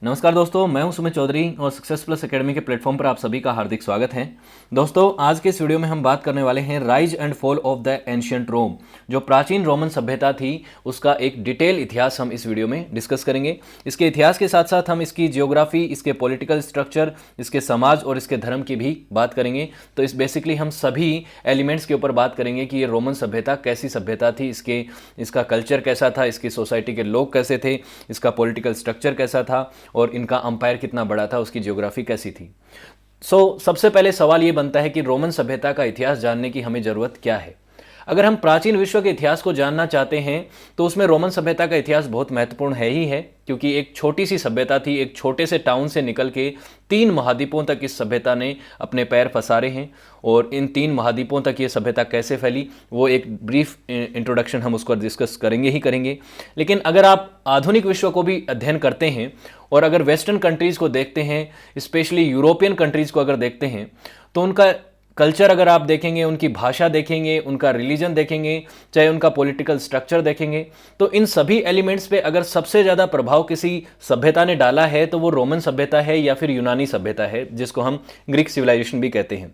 नमस्कार दोस्तों, मैं हूं सुमित चौधरी और सक्सेस प्लस एकेडमी के प्लेटफॉर्म पर आप सभी का हार्दिक स्वागत है। दोस्तों, आज के इस वीडियो में हम बात करने वाले हैं rise and fall of the ancient Rome. जो प्राचीन रोमन सभ्यता थी उसका एक डिटेल इतिहास हम इस वीडियो में डिस्कस करेंगे। इसके इतिहास के साथ साथ हम इसकी जियोग्राफी, इसके पॉलिटिकल स्ट्रक्चर, इसके समाज और इसके धर्म की भी बात करेंगे। तो इस बेसिकली हम सभी एलिमेंट्स के ऊपर बात करेंगे कि ये रोमन सभ्यता कैसी सभ्यता थी, इसका कल्चर कैसा था, इसकी सोसाइटी के लोग कैसे थे, इसका पॉलिटिकल स्ट्रक्चर कैसा था और इनका अंपायर कितना बड़ा था, उसकी ज्योग्राफी कैसी थी। सबसे पहले सवाल ये बनता है कि रोमन सभ्यता का इतिहास जानने की हमें ज़रूरत क्या है। अगर हम प्राचीन विश्व के इतिहास को जानना चाहते हैं तो उसमें रोमन सभ्यता का इतिहास बहुत महत्वपूर्ण है ही है, क्योंकि एक छोटी सी सभ्यता थी। एक छोटे से टाउन से निकल के 3 महाद्वीपों तक इस सभ्यता ने अपने पैर पसारे हैं और इन 3 महाद्वीपों तक ये सभ्यता कैसे फैली वो एक ब्रीफ इंट्रोडक्शन हम उसको डिस्कस करेंगे ही करेंगे। लेकिन अगर आप आधुनिक विश्व को भी अध्ययन करते हैं और अगर वेस्टर्न कंट्रीज़ को देखते हैं, स्पेशली यूरोपियन कंट्रीज़ को अगर देखते हैं, तो उनका कल्चर अगर आप देखेंगे, उनकी भाषा देखेंगे, उनका रिलीजन देखेंगे, चाहे उनका पॉलिटिकल स्ट्रक्चर देखेंगे, तो इन सभी एलिमेंट्स पे अगर सबसे ज़्यादा प्रभाव किसी सभ्यता ने डाला है तो वो रोमन सभ्यता है या फिर यूनानी सभ्यता है, जिसको हम ग्रीक सिविलाइजेशन भी कहते हैं।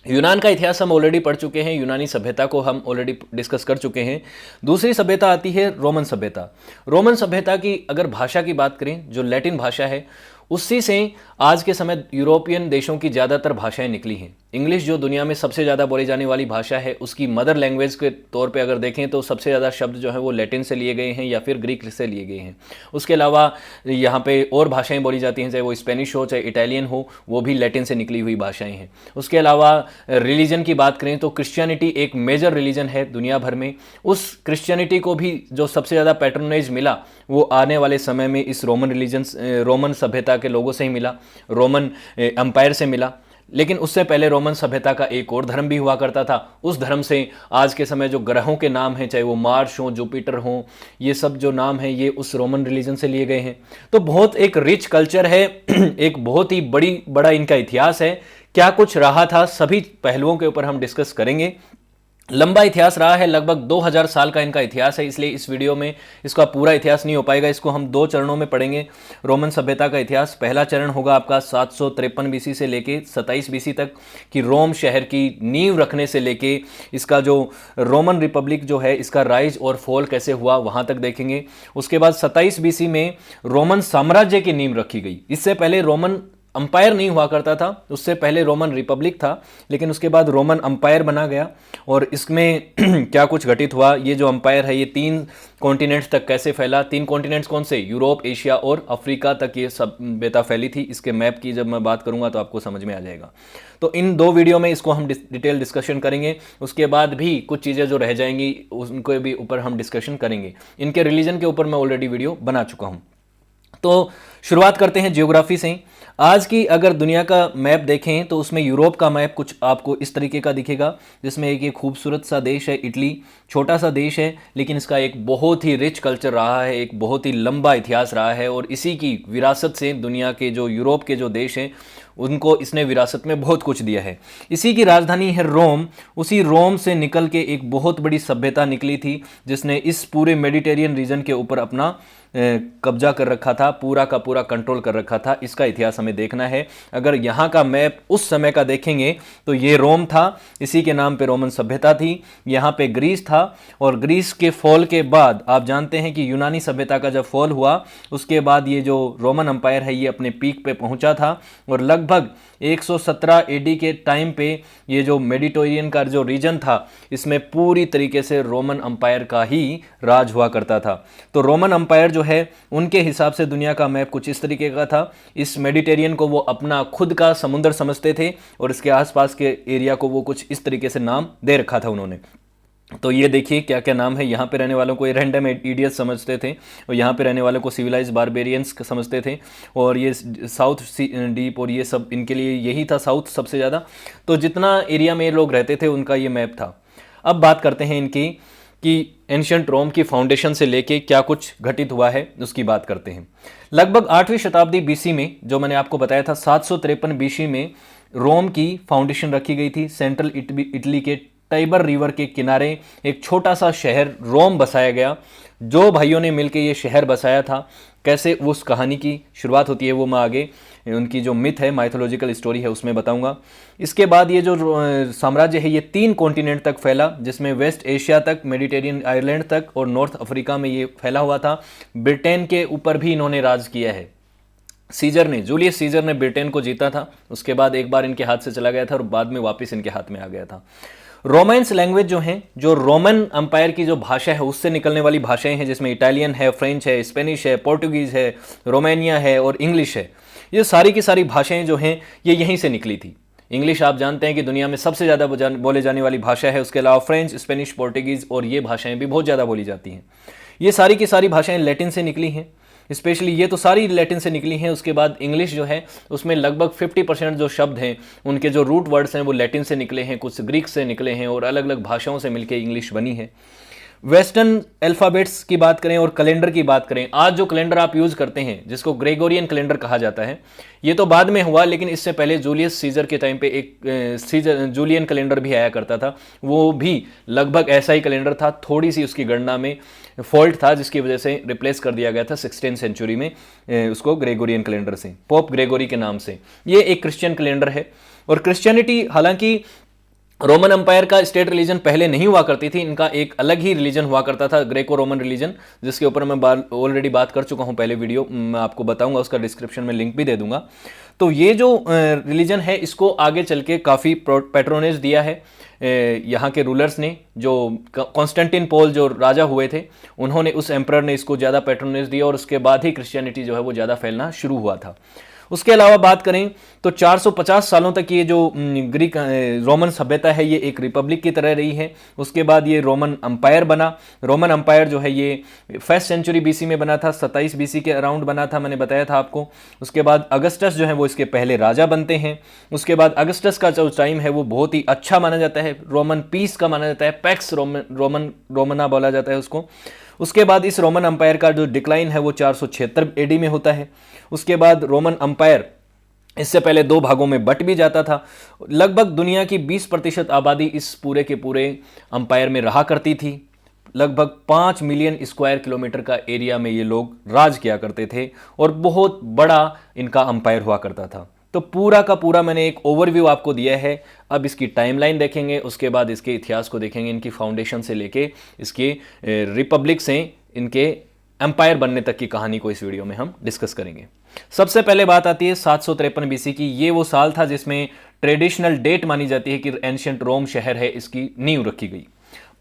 यूनान का इतिहास हम ऑलरेडी पढ़ चुके हैं, यूनानी सभ्यता को हम ऑलरेडी डिस्कस कर चुके हैं। दूसरी सभ्यता आती है रोमन सभ्यता। रोमन सभ्यता की अगर भाषा की बात करें, जो लैटिन भाषा है, उसी से आज के समय यूरोपियन देशों की ज़्यादातर भाषाएं निकली हैं। इंग्लिश जो दुनिया में सबसे ज़्यादा बोली जाने वाली भाषा है, उसकी मदर लैंग्वेज के तौर पे अगर देखें तो सबसे ज़्यादा शब्द जो है वो लैटिन से लिए गए हैं या फिर ग्रीक से लिए गए हैं। उसके अलावा यहाँ पे और भाषाएं बोली जाती हैं, चाहे वो स्पेनिश हो चाहे इटालियन हो, वो भी लैटिन से निकली हुई भाषाएं हैं। उसके अलावा रिलीजन की बात करें तो क्रिश्चियनिटी एक मेजर रिलीजन है दुनिया भर में। उस क्रिश्चियनिटी को भी जो सबसे ज़्यादा पैट्रोनेज मिला वो आने वाले समय में इस रोमन सभ्यता के लोगों से ही मिला, रोमन एम्पायर से मिला। लेकिन उससे पहले रोमन सभ्यता का एक और धर्म भी हुआ करता था। उस धर्म से आज के समय जो ग्रहों के नाम हैं, चाहे वो मार्स हो, जुपिटर हो, ये सब जो नाम हैं ये उस रोमन रिलीजन से लिए गए हैं। तो बहुत एक रिच कल्चर है, एक बहुत ही बड़ा इनका इतिहास है। क्या कुछ रहा था, सभी पहलुओं के ऊपर हम डिस्कस करेंगे। लंबा इतिहास रहा है, लगभग 2000 साल का इनका इतिहास है, इसलिए इस वीडियो में इसका पूरा इतिहास नहीं हो पाएगा। इसको हम 2 चरणों में पढ़ेंगे। रोमन सभ्यता का इतिहास, पहला चरण होगा आपका 753 बीसी से लेके 27 बीसी तक, कि रोम शहर की नींव रखने से लेके इसका जो रोमन रिपब्लिक जो है इसका राइज और फॉल कैसे हुआ वहाँ तक देखेंगे। उसके बाद 27 बीसी में रोमन साम्राज्य की नींव रखी गई। इससे पहले रोमन अंपायर नहीं हुआ करता था, उससे पहले रोमन रिपब्लिक था, लेकिन उसके बाद रोमन अंपायर बना गया। और इसमें क्या कुछ घटित हुआ, ये जो अंपायर है ये 3 कॉन्टिनेंट्स तक कैसे फैला। 3 कॉन्टिनेंट्स कौन से? यूरोप, एशिया और अफ्रीका तक ये सभ्यता फैली थी। इसके मैप की जब मैं बात करूंगा तो आपको समझ में आ जाएगा। तो इन 2 वीडियो में इसको हम डिटेल डिस्कशन करेंगे। उसके बाद भी कुछ चीज़ें जो रह जाएंगी उनके भी ऊपर हम डिस्कशन करेंगे। इनके रिलीजन के ऊपर मैं ऑलरेडी वीडियो बना चुका हूँ। तो शुरुआत करते हैं जियोग्राफी से। आज की अगर दुनिया का मैप देखें तो उसमें यूरोप का मैप कुछ आपको इस तरीके का दिखेगा, जिसमें एक ये खूबसूरत सा देश है इटली। छोटा सा देश है लेकिन इसका एक बहुत ही रिच कल्चर रहा है, एक बहुत ही लंबा इतिहास रहा है और इसी की विरासत से दुनिया के जो यूरोप के जो देश हैं उनको इसने विरासत में बहुत कुछ दिया है। इसी की राजधानी है रोम। उसी रोम से निकल के एक बहुत बड़ी सभ्यता निकली थी जिसने इस पूरे मेडिटेरियन रीजन के ऊपर अपना कब्जा कर रखा था, पूरा का पूरा कंट्रोल कर रखा था। इसका इतिहास हमें देखना है। अगर यहाँ का मैप उस समय का देखेंगे तो ये रोम था, इसी के नाम पे रोमन सभ्यता थी। यहाँ पे ग्रीस था और ग्रीस के फॉल के बाद आप जानते हैं कि यूनानी सभ्यता का जब फॉल हुआ उसके बाद ये जो रोमन अंपायर है ये अपने पीक पे पहुँचा था और लगभग 117 एडी के टाइम पे ये जो मेडिटेरियन का जो रीजन था इसमें पूरी तरीके से रोमन अंपायर का ही राज हुआ करता था। तो रोमन अंपायर जो है उनके हिसाब से दुनिया का मैप कुछ इस तरीके का था। इस मेडिटेरियन को वो अपना खुद का समुद्र समझते थे और इसके आसपास के एरिया को वो कुछ इस तरीके से नाम दे रखा था उन्होंने। तो ये देखिए क्या क्या नाम है। यहाँ पे रहने वालों को ये रैंडम इडियट्स समझते थे और यहाँ पे रहने वालों को सिविलाइज बारबेरियंस समझते थे और ये साउथ डीप और ये सब इनके लिए यही था, साउथ सबसे ज़्यादा। तो जितना एरिया में ये लोग रहते थे उनका ये मैप था। अब बात करते हैं इनकी कि एंशिएंट रोम की फाउंडेशन से लेके क्या कुछ घटित हुआ है उसकी बात करते हैं। लगभग 8वीं शताब्दी बीसी में, जो मैंने आपको बताया था 753 बीसी में रोम की फाउंडेशन रखी गई थी सेंट्रल इटली के टाइबर रिवर के किनारे एक छोटा सा शहर रोम बसाया गया। जो भाइयों ने मिलकर ये शहर बसाया था, कैसे उस कहानी की शुरुआत होती है वो मैं आगे उनकी जो मिथ है, माइथोलॉजिकल स्टोरी है, उसमें बताऊंगा। इसके बाद ये जो साम्राज्य है ये 3 कॉन्टिनेंट तक फैला, जिसमें वेस्ट एशिया तक, मेडिटेरियन आइलैंड तक और नॉर्थ अफ्रीका में ये फैला हुआ था। ब्रिटेन के ऊपर भी इन्होंने राज किया है। जूलियस सीजर ने ब्रिटेन को जीता था, उसके बाद एक बार इनके हाथ से चला गया था और बाद में वापस इनके हाथ में आ गया था। रोमांस लैंग्वेज जो है, जो रोमन अंपायर की जो भाषा है उससे निकलने वाली भाषाएं हैं, जिसमें इटालियन है, फ्रेंच है, स्पेनिश है, पोर्टुगीज है, रोमानिया है और इंग्लिश है। ये सारी की सारी भाषाएं जो हैं ये यहीं से निकली थी। इंग्लिश आप जानते हैं कि दुनिया में सबसे ज़्यादा बोले जाने वाली भाषा है। उसके अलावा फ्रेंच, स्पेनिश, पोर्टुगीज और ये भाषाएं भी बहुत ज़्यादा बोली जाती हैं। ये सारी की सारी भाषाएं लैटिन से निकली हैं, स्पेशली ये तो सारी लैटिन से निकली हैं। उसके बाद इंग्लिश जो है उसमें लगभग 50% जो शब्द हैं उनके जो रूट वर्ड्स हैं वो लैटिन से निकले हैं, कुछ ग्रीक से निकले हैं और अलग अलग भाषाओं से मिलकर इंग्लिश बनी है। वेस्टर्न अल्फ़ाबेट्स की बात करें और कैलेंडर की बात करें, आज जो कैलेंडर आप यूज़ करते हैं जिसको ग्रेगोरियन कैलेंडर कहा जाता है, ये तो बाद में हुआ, लेकिन इससे पहले जूलियस सीजर के टाइम पे एक जूलियन कैलेंडर भी आया करता था। वो भी लगभग ऐसा ही कैलेंडर था, थोड़ी सी उसकी गणना में फॉल्ट था जिसकी वजह से रिप्लेस कर दिया गया था 16th सेंचुरी में उसको ग्रेगोरियन कैलेंडर से, पोप ग्रेगोरी के नाम से। ये एक क्रिश्चियन कैलेंडर है। और क्रिश्चियनिटी, हालांकि रोमन अंपायर का स्टेट रिलीजन पहले नहीं हुआ करती थी, इनका एक अलग ही रिलीजन हुआ करता था, ग्रेको रोमन रिलीजन, जिसके ऊपर मैं ऑलरेडी बात कर चुका हूं पहले वीडियो, मैं आपको बताऊंगा, उसका डिस्क्रिप्शन में लिंक भी दे दूंगा। तो ये जो रिलीजन है इसको आगे चल के काफ़ी पैट्रोनेज दिया है यहाँ के रूलर्स ने। जो कॉन्स्टेंटिन पोल जो राजा हुए थे उन्होंने, उस एम्परर ने इसको ज़्यादा पैट्रोनेज दिया और उसके बाद ही क्रिश्चियनिटी जो है वो ज़्यादा फैलना शुरू हुआ था। उसके अलावा बात करें तो 450 सालों तक ये जो ग्रीक रोमन सभ्यता है ये एक रिपब्लिक की तरह रही है। उसके बाद ये रोमन अंपायर बना। रोमन अंपायर जो है ये 1st सेंचुरी बीसी में बना था, 27 बीसी के अराउंड बना था, मैंने बताया था आपको। उसके बाद अगस्टस जो है वो इसके पहले राजा बनते हैं। उसके बाद अगस्टस का जो टाइम है वो बहुत ही अच्छा माना जाता है, रोमन पीस का माना जाता है, पैक्स रोमना बोला जाता है उसको। उसके बाद इस रोमन अंपायर का जो डिक्लाइन है वो 476 एडी में होता है। उसके बाद रोमन अंपायर इससे पहले 2 भागों में बट भी जाता था। लगभग दुनिया की 20% आबादी इस पूरे के पूरे अंपायर में रहा करती थी। लगभग 5 मिलियन स्क्वायर किलोमीटर का एरिया में ये लोग राज किया करते थे और बहुत बड़ा इनका अंपायर हुआ करता था। तो पूरा का पूरा मैंने एक ओवरव्यू आपको दिया है। अब इसकी टाइमलाइन देखेंगे, उसके बाद इसके इतिहास को देखेंगे, इनकी फाउंडेशन से लेके इसके रिपब्लिक से इनके एम्पायर बनने तक की कहानी को इस वीडियो में हम डिस्कस करेंगे। सबसे पहले बात आती है 753 बीसी की। ये वो साल था जिसमें ट्रेडिशनल डेट मानी जाती है कि एंशिएंट रोम शहर है इसकी नींव रखी गई।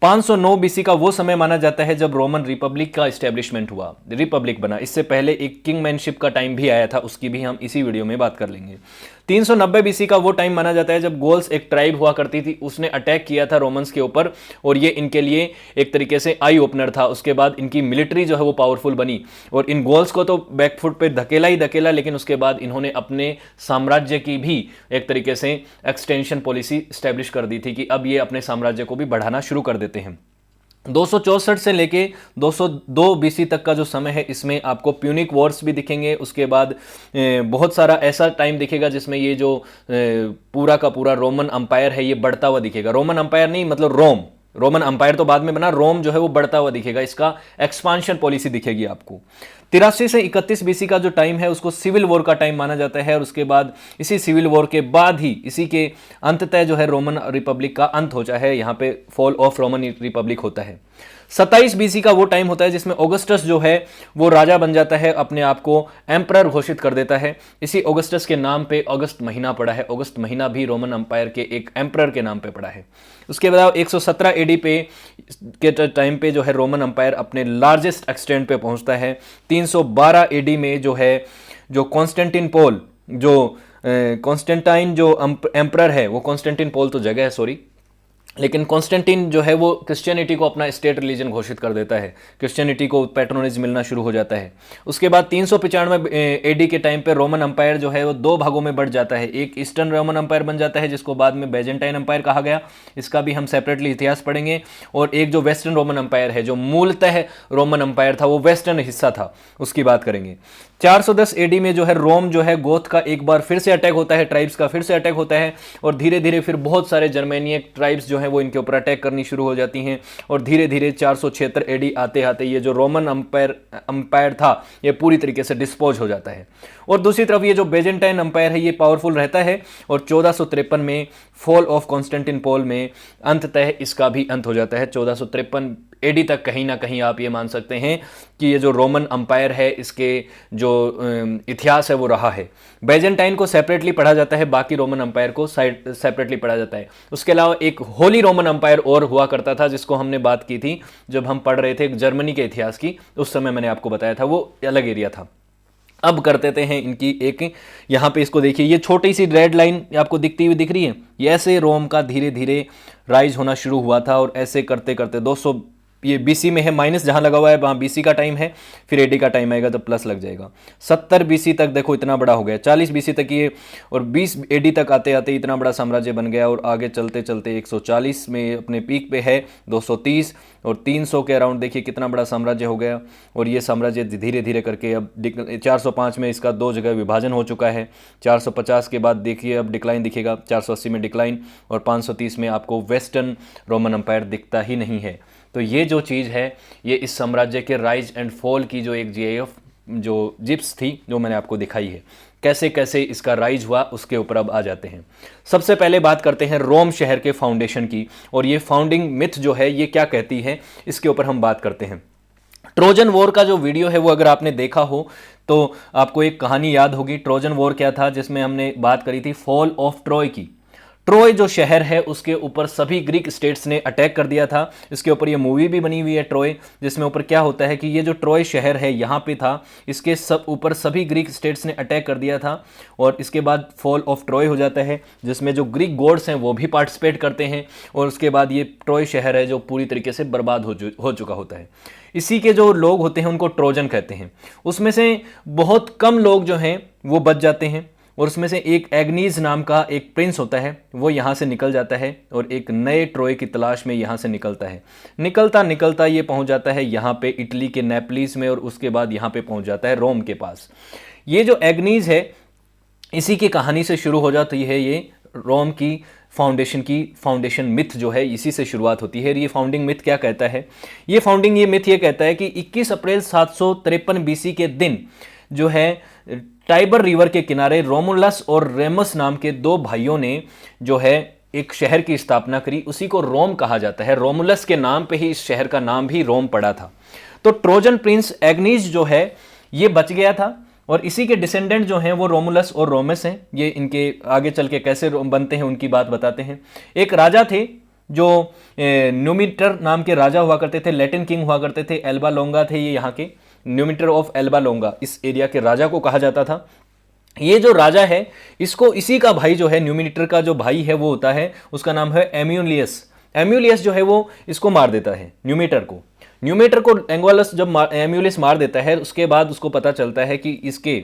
509 बीसी का वो समय माना जाता है जब रोमन रिपब्लिक का एस्टेब्लिशमेंट हुआ, रिपब्लिक बना। इससे पहले एक किंगमैनशिप का टाइम भी आया था, उसकी भी हम इसी वीडियो में बात कर लेंगे। 390 बीसी का वो टाइम माना जाता है जब गोल्स एक ट्राइब हुआ करती थी, उसने अटैक किया था रोमन्स के ऊपर और ये इनके लिए एक तरीके से आई ओपनर था। उसके बाद इनकी मिलिट्री जो है वो पावरफुल बनी और इन गोल्स को तो बैकफुट पे धकेला ही धकेला, लेकिन उसके बाद इन्होंने अपने साम्राज्य की भी एक तरीके से एक्सटेंशन पॉलिसी स्टैब्लिश कर दी थी कि अब ये अपने साम्राज्य को भी बढ़ाना शुरू कर देते हैं। 264 से लेके 202 बीसी तक का जो समय है इसमें आपको प्यूनिक वॉर्स भी दिखेंगे। उसके बाद बहुत सारा ऐसा टाइम दिखेगा जिसमें ये जो पूरा का पूरा रोमन अंपायर है ये बढ़ता हुआ दिखेगा। रोमन अंपायर नहीं, मतलब रोमन अंपायर तो बाद में बना, रोम जो है वो बढ़ता हुआ दिखेगा, इसका एक्सपांशन पॉलिसी दिखेगी आपको। 83 से 31 बीसी का जो टाइम है उसको सिविल वॉर का टाइम माना जाता है और उसके बाद इसी सिविल वॉर के बाद ही इसी के अंततः जो है रोमन रिपब्लिक का अंत हो जाए, यहाँ पे फॉल ऑफ रोमन रिपब्लिक होता है। 27 बीसी का वो टाइम होता है जिसमें ऑगस्टस जो है वो राजा बन जाता है, अपने आप को एम्परर घोषित कर देता है। इसी ऑगस्टस के नाम पे अगस्त महीना पड़ा है, अगस्त महीना भी रोमन अंपायर के एक एम्परर के नाम पे पड़ा है। उसके बाद 117 एडी पे के टाइम पे जो है रोमन अंपायर अपने लार्जेस्ट एक्सटेंट पे पहुंचता है। 312 एडी में जो है जो कॉन्स्टेंटिन पोल जो कॉन्स्टेंटाइन जो एम्परर है, वो कॉन्स्टेंटिन पोल तो जगह है सॉरी, लेकिन कॉन्स्टेंटिन जो है वो क्रिश्चियनिटी को अपना स्टेट रिलीजन घोषित कर देता है, क्रिश्चियनिटी को पैट्रोनेज मिलना शुरू हो जाता है। उसके बाद 395 एडी के टाइम पे रोमन अंपायर जो है वो 2 भागों में बढ़ जाता है। एक ईस्टर्न रोमन अंपायर बन जाता है जिसको बाद में बैजेंटाइन अंपायर कहा गया, इसका भी हम सेपरेटली इतिहास पढ़ेंगे। और एक जो वेस्टर्न रोमन अंपायर है जो मूलतः रोमन अंपायर था, वो वेस्टर्न हिस्सा था, उसकी बात करेंगे। 410 एडी में जो है रोम जो है गोथ का एक बार फिर से अटैक होता है, ट्राइब्स का फिर से अटैक होता है और धीरे धीरे फिर बहुत सारे जर्मेनियन ट्राइब्स जो है वो इनके ऊपर अटैक करनी शुरू हो जाती हैं और धीरे धीरे 476 एडी आते आते ये जो रोमन अंपायर था ये पूरी तरीके से डिस्पोज हो जाता है। और दूसरी तरफ ये जो बेजेंटाइन अंपायर है ये पावरफुल रहता है और 1453 में फॉल ऑफ कॉन्स्टेंटिनोपल में अंततः इसका भी अंत हो जाता है। 1453 एडी तक कहीं ना कहीं आप ये मान सकते हैं कि ये जो रोमन अंपायर है इसके जो इतिहास है वो रहा है। बेजेंटाइन को सेपरेटली पढ़ा जाता है, बाकी रोमन अंपायर को सेपरेटली पढ़ा जाता है। उसके अलावा एक होली रोमन अंपायर और हुआ करता था जिसको हमने बात की थी जब हम पढ़ रहे थे जर्मनी के इतिहास की, उस समय मैंने आपको बताया था, वो अलग एरिया था। अब कर देते हैं इनकी एक, यहाँ पे इसको देखिए, ये छोटी सी रेड लाइन आपको दिखती हुई दिख रही है, ये ऐसे रोम का धीरे धीरे राइज होना शुरू हुआ था और ऐसे करते करते 200 ये बीसी में है, माइनस जहाँ लगा हुआ है वहाँ बीसी का टाइम है, फिर एडी का टाइम आएगा तो प्लस लग जाएगा। 70 बीसी तक देखो इतना बड़ा हो गया, 40 बीसी तक ये, और 20 एडी तक आते आते इतना बड़ा साम्राज्य बन गया और आगे चलते चलते 140 में अपने पीक पे है, 230 और 300 के अराउंड देखिए कितना बड़ा साम्राज्य हो गया। और ये साम्राज्य धीरे धीरे करके अब 405 में इसका 2 जगह विभाजन हो चुका है। 450 के बाद देखिए अब डिक्लाइन दिखेगा, 480 में डिक्लाइन और 530 में आपको वेस्टर्न रोमन अंपायर दिखता ही नहीं है। तो ये जो चीज़ है ये इस साम्राज्य के राइज एंड फॉल की जो एक जीआईएफ जो जिप्स थी जो मैंने आपको दिखाई है, कैसे कैसे इसका राइज हुआ उसके ऊपर अब आ जाते हैं। सबसे पहले बात करते हैं रोम शहर के फाउंडेशन की, और ये फाउंडिंग मिथ जो है ये क्या कहती है इसके ऊपर हम बात करते हैं। ट्रोजन वॉर का जो वीडियो है वो अगर आपने देखा हो तो आपको एक कहानी याद होगी। ट्रोजन वॉर क्या था, जिसमें हमने बात करी थी फॉल ऑफ ट्रॉय की। ट्रॉय जो शहर है उसके ऊपर सभी ग्रीक स्टेट्स ने अटैक कर दिया था। इसके ऊपर ये मूवी भी बनी हुई है ट्रॉय, जिसमें ऊपर क्या होता है कि ये जो ट्रॉय शहर है यहाँ पे था, इसके सब ऊपर सभी ग्रीक स्टेट्स ने अटैक कर दिया था और इसके बाद फॉल ऑफ ट्रॉय हो जाता है, जिसमें जो ग्रीक गॉड्स हैं वो भी पार्टिसिपेट करते हैं और उसके बाद ये ट्रॉय शहर है जो पूरी तरीके से बर्बाद हो चुका होता है। इसी के जो लोग होते हैं उनको ट्रोजन कहते हैं। उसमें से बहुत कम लोग जो हैं वो बच जाते हैं और उसमें से एक एग्नीज नाम का एक प्रिंस होता है, वो यहाँ से निकल जाता है और एक नए ट्रोय की तलाश में यहाँ से निकलता है। निकलता निकलता ये पहुँच जाता है यहाँ पे इटली के नेपलिस में और उसके बाद यहाँ पे पहुँच जाता है रोम के पास। ये जो एग्नीज है इसी की कहानी से शुरू हो जाती है, ये रोम की फाउंडेशन मिथ जो है इसी से शुरुआत होती है। ये फाउंडिंग मिथ क्या कहता है, ये मिथ ये कहता है कि 21 अप्रैल 753 बीसी के दिन जो है टाइबर रिवर के किनारे रोमुलस और रेमस नाम के 2 भाइयों ने जो है एक शहर की स्थापना करी, उसी को रोम कहा जाता है। रोमुलस के नाम पे ही इस शहर का नाम भी रोम पड़ा था। तो ट्रोजन प्रिंस एग्नीज जो है ये बच गया था और इसी के डिसेंडेंट जो हैं वो रोमुलस और रोमस हैं। ये इनके आगे चल के कैसे बनते हैं उनकी बात बताते हैं। एक राजा थे जो न्यूमिटर नाम के राजा हुआ करते थे, लैटिन किंग हुआ करते थे, एल्बा लोंगा थे ये यहाँ के, न्यूमिटर ऑफ एल्बा लोंगा इस एरिया के राजा को कहा जाता था। ये जो राजा है इसको इसी का भाई जो है, न्यूमिटर का जो भाई है वो होता है, उसका नाम है एम्यूलियस। एम्यूलियस जो है वो इसको मार देता है न्यूमिटर को एंगुलस जब एम्यूलियस मार देता है उसके बाद उसको पता चलता है कि इसके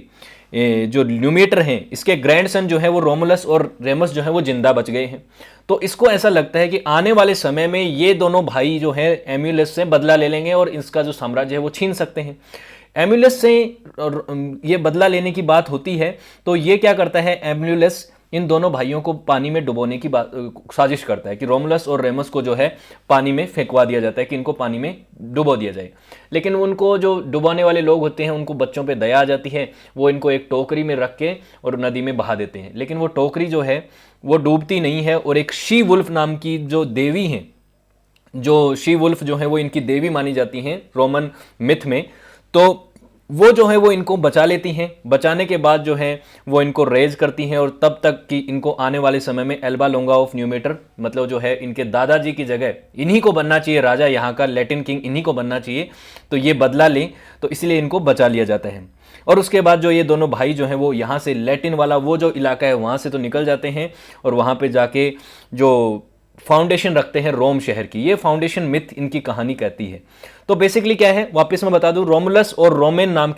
जो न्यूमिटर हैं इसके ग्रैंडसन जो है वो रोमुलस और रेमस जो है वो जिंदा बच गए हैं। तो इसको ऐसा लगता है कि आने वाले समय में ये दोनों भाई जो है एम्यूलियस से बदला ले लेंगे और इसका जो साम्राज्य है वो छीन सकते हैं। एम्यूलियस से ये बदला लेने की बात होती है तो ये क्या करता है, एम्यूलियस इन दोनों भाइयों को पानी में डुबोने की साजिश करता है कि रोमुलस और रेमस को जो है पानी में फेंकवा दिया जाता है कि इनको पानी में डुबो दिया जाए। लेकिन उनको जो डुबाने वाले लोग होते हैं उनको बच्चों पे दया आ जाती है, वो इनको एक टोकरी में रख के और नदी में बहा देते हैं। लेकिन वो टोकरी जो है वो डूबती नहीं है और एक शी वुल्फ नाम की जो देवी हैं, जो शी वुल्फ जो है वो इनकी देवी मानी जाती हैं रोमन मिथ में, तो वो जो है वो इनको बचा लेती हैं। बचाने के बाद जो है वो इनको रेज करती हैं और तब तक कि इनको आने वाले समय में एल्बा लोंगा ऑफ न्यूमिटर, मतलब जो है इनके दादाजी की जगह इन्हीं को बनना चाहिए राजा, यहाँ का लैटिन किंग इन्हीं को बनना चाहिए, तो ये बदला लें, तो इसलिए इनको बचा लिया जाता है। और उसके बाद जो ये दोनों भाई जो हैं वो यहाँ से लैटिन वाला वो जो इलाका है वहाँ से तो निकल जाते हैं और वहाँ पर जाके जो फाउंडेशन रखते हैं रोम शहर की। ये फाउंडेशन मिथ इनकी कहानी कहती है। तो बेसिकली क्या है वापस मैं बता दूं, रोमुलस और रोमस नाम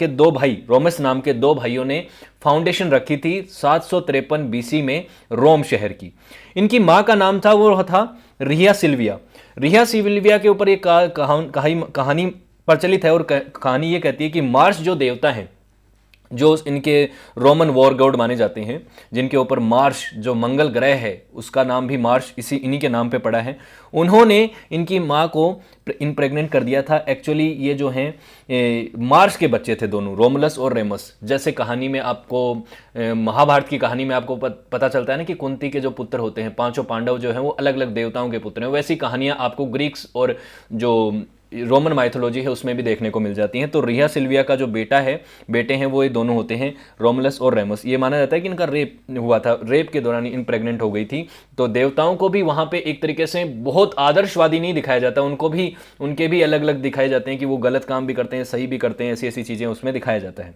के 2 भाइयों ने फाउंडेशन रखी थी 753 बीसी में रोम शहर की। इनकी माँ का नाम था वो था रिया सिल्विया के ऊपर एक कहानी प्रचलित है और कहानी ये कहती है कि मार्स जो देवता हैं जो इनके रोमन वॉर गॉड माने जाते हैं, जिनके ऊपर मार्स जो मंगल ग्रह है उसका नाम भी मार्स इन्हीं के नाम पे पड़ा है, उन्होंने इनकी माँ को इम्प्रेग्नेंट कर दिया था। एक्चुअली ये जो हैं मार्स के बच्चे थे दोनों, रोमुलस और रेमस। जैसे कहानी में आपको महाभारत की कहानी में आपको पता चलता है ना कि कुंती के जो पुत्र होते हैं, पांचों पांडव जो हैं वो अलग अलग देवताओं के पुत्र हैं, वैसी कहानियाँ आपको ग्रीक्स और जो रोमन माइथोलॉजी है उसमें भी देखने को मिल जाती हैं। तो रिया सिल्विया का जो बेटे हैं वो ये दोनों होते हैं, रोमुलस और रेमस। ये माना जाता है कि इनका रेप हुआ था, रेप के दौरान इन प्रेग्नेंट हो गई थी। तो देवताओं को भी वहाँ पे एक तरीके से बहुत आदर्शवादी नहीं दिखाया जाता, उनको भी उनके भी अलग अलग दिखाए जाते हैं कि वो गलत काम भी करते हैं, सही भी करते हैं, ऐसी ऐसी चीज़ें उसमें दिखाया जाता है।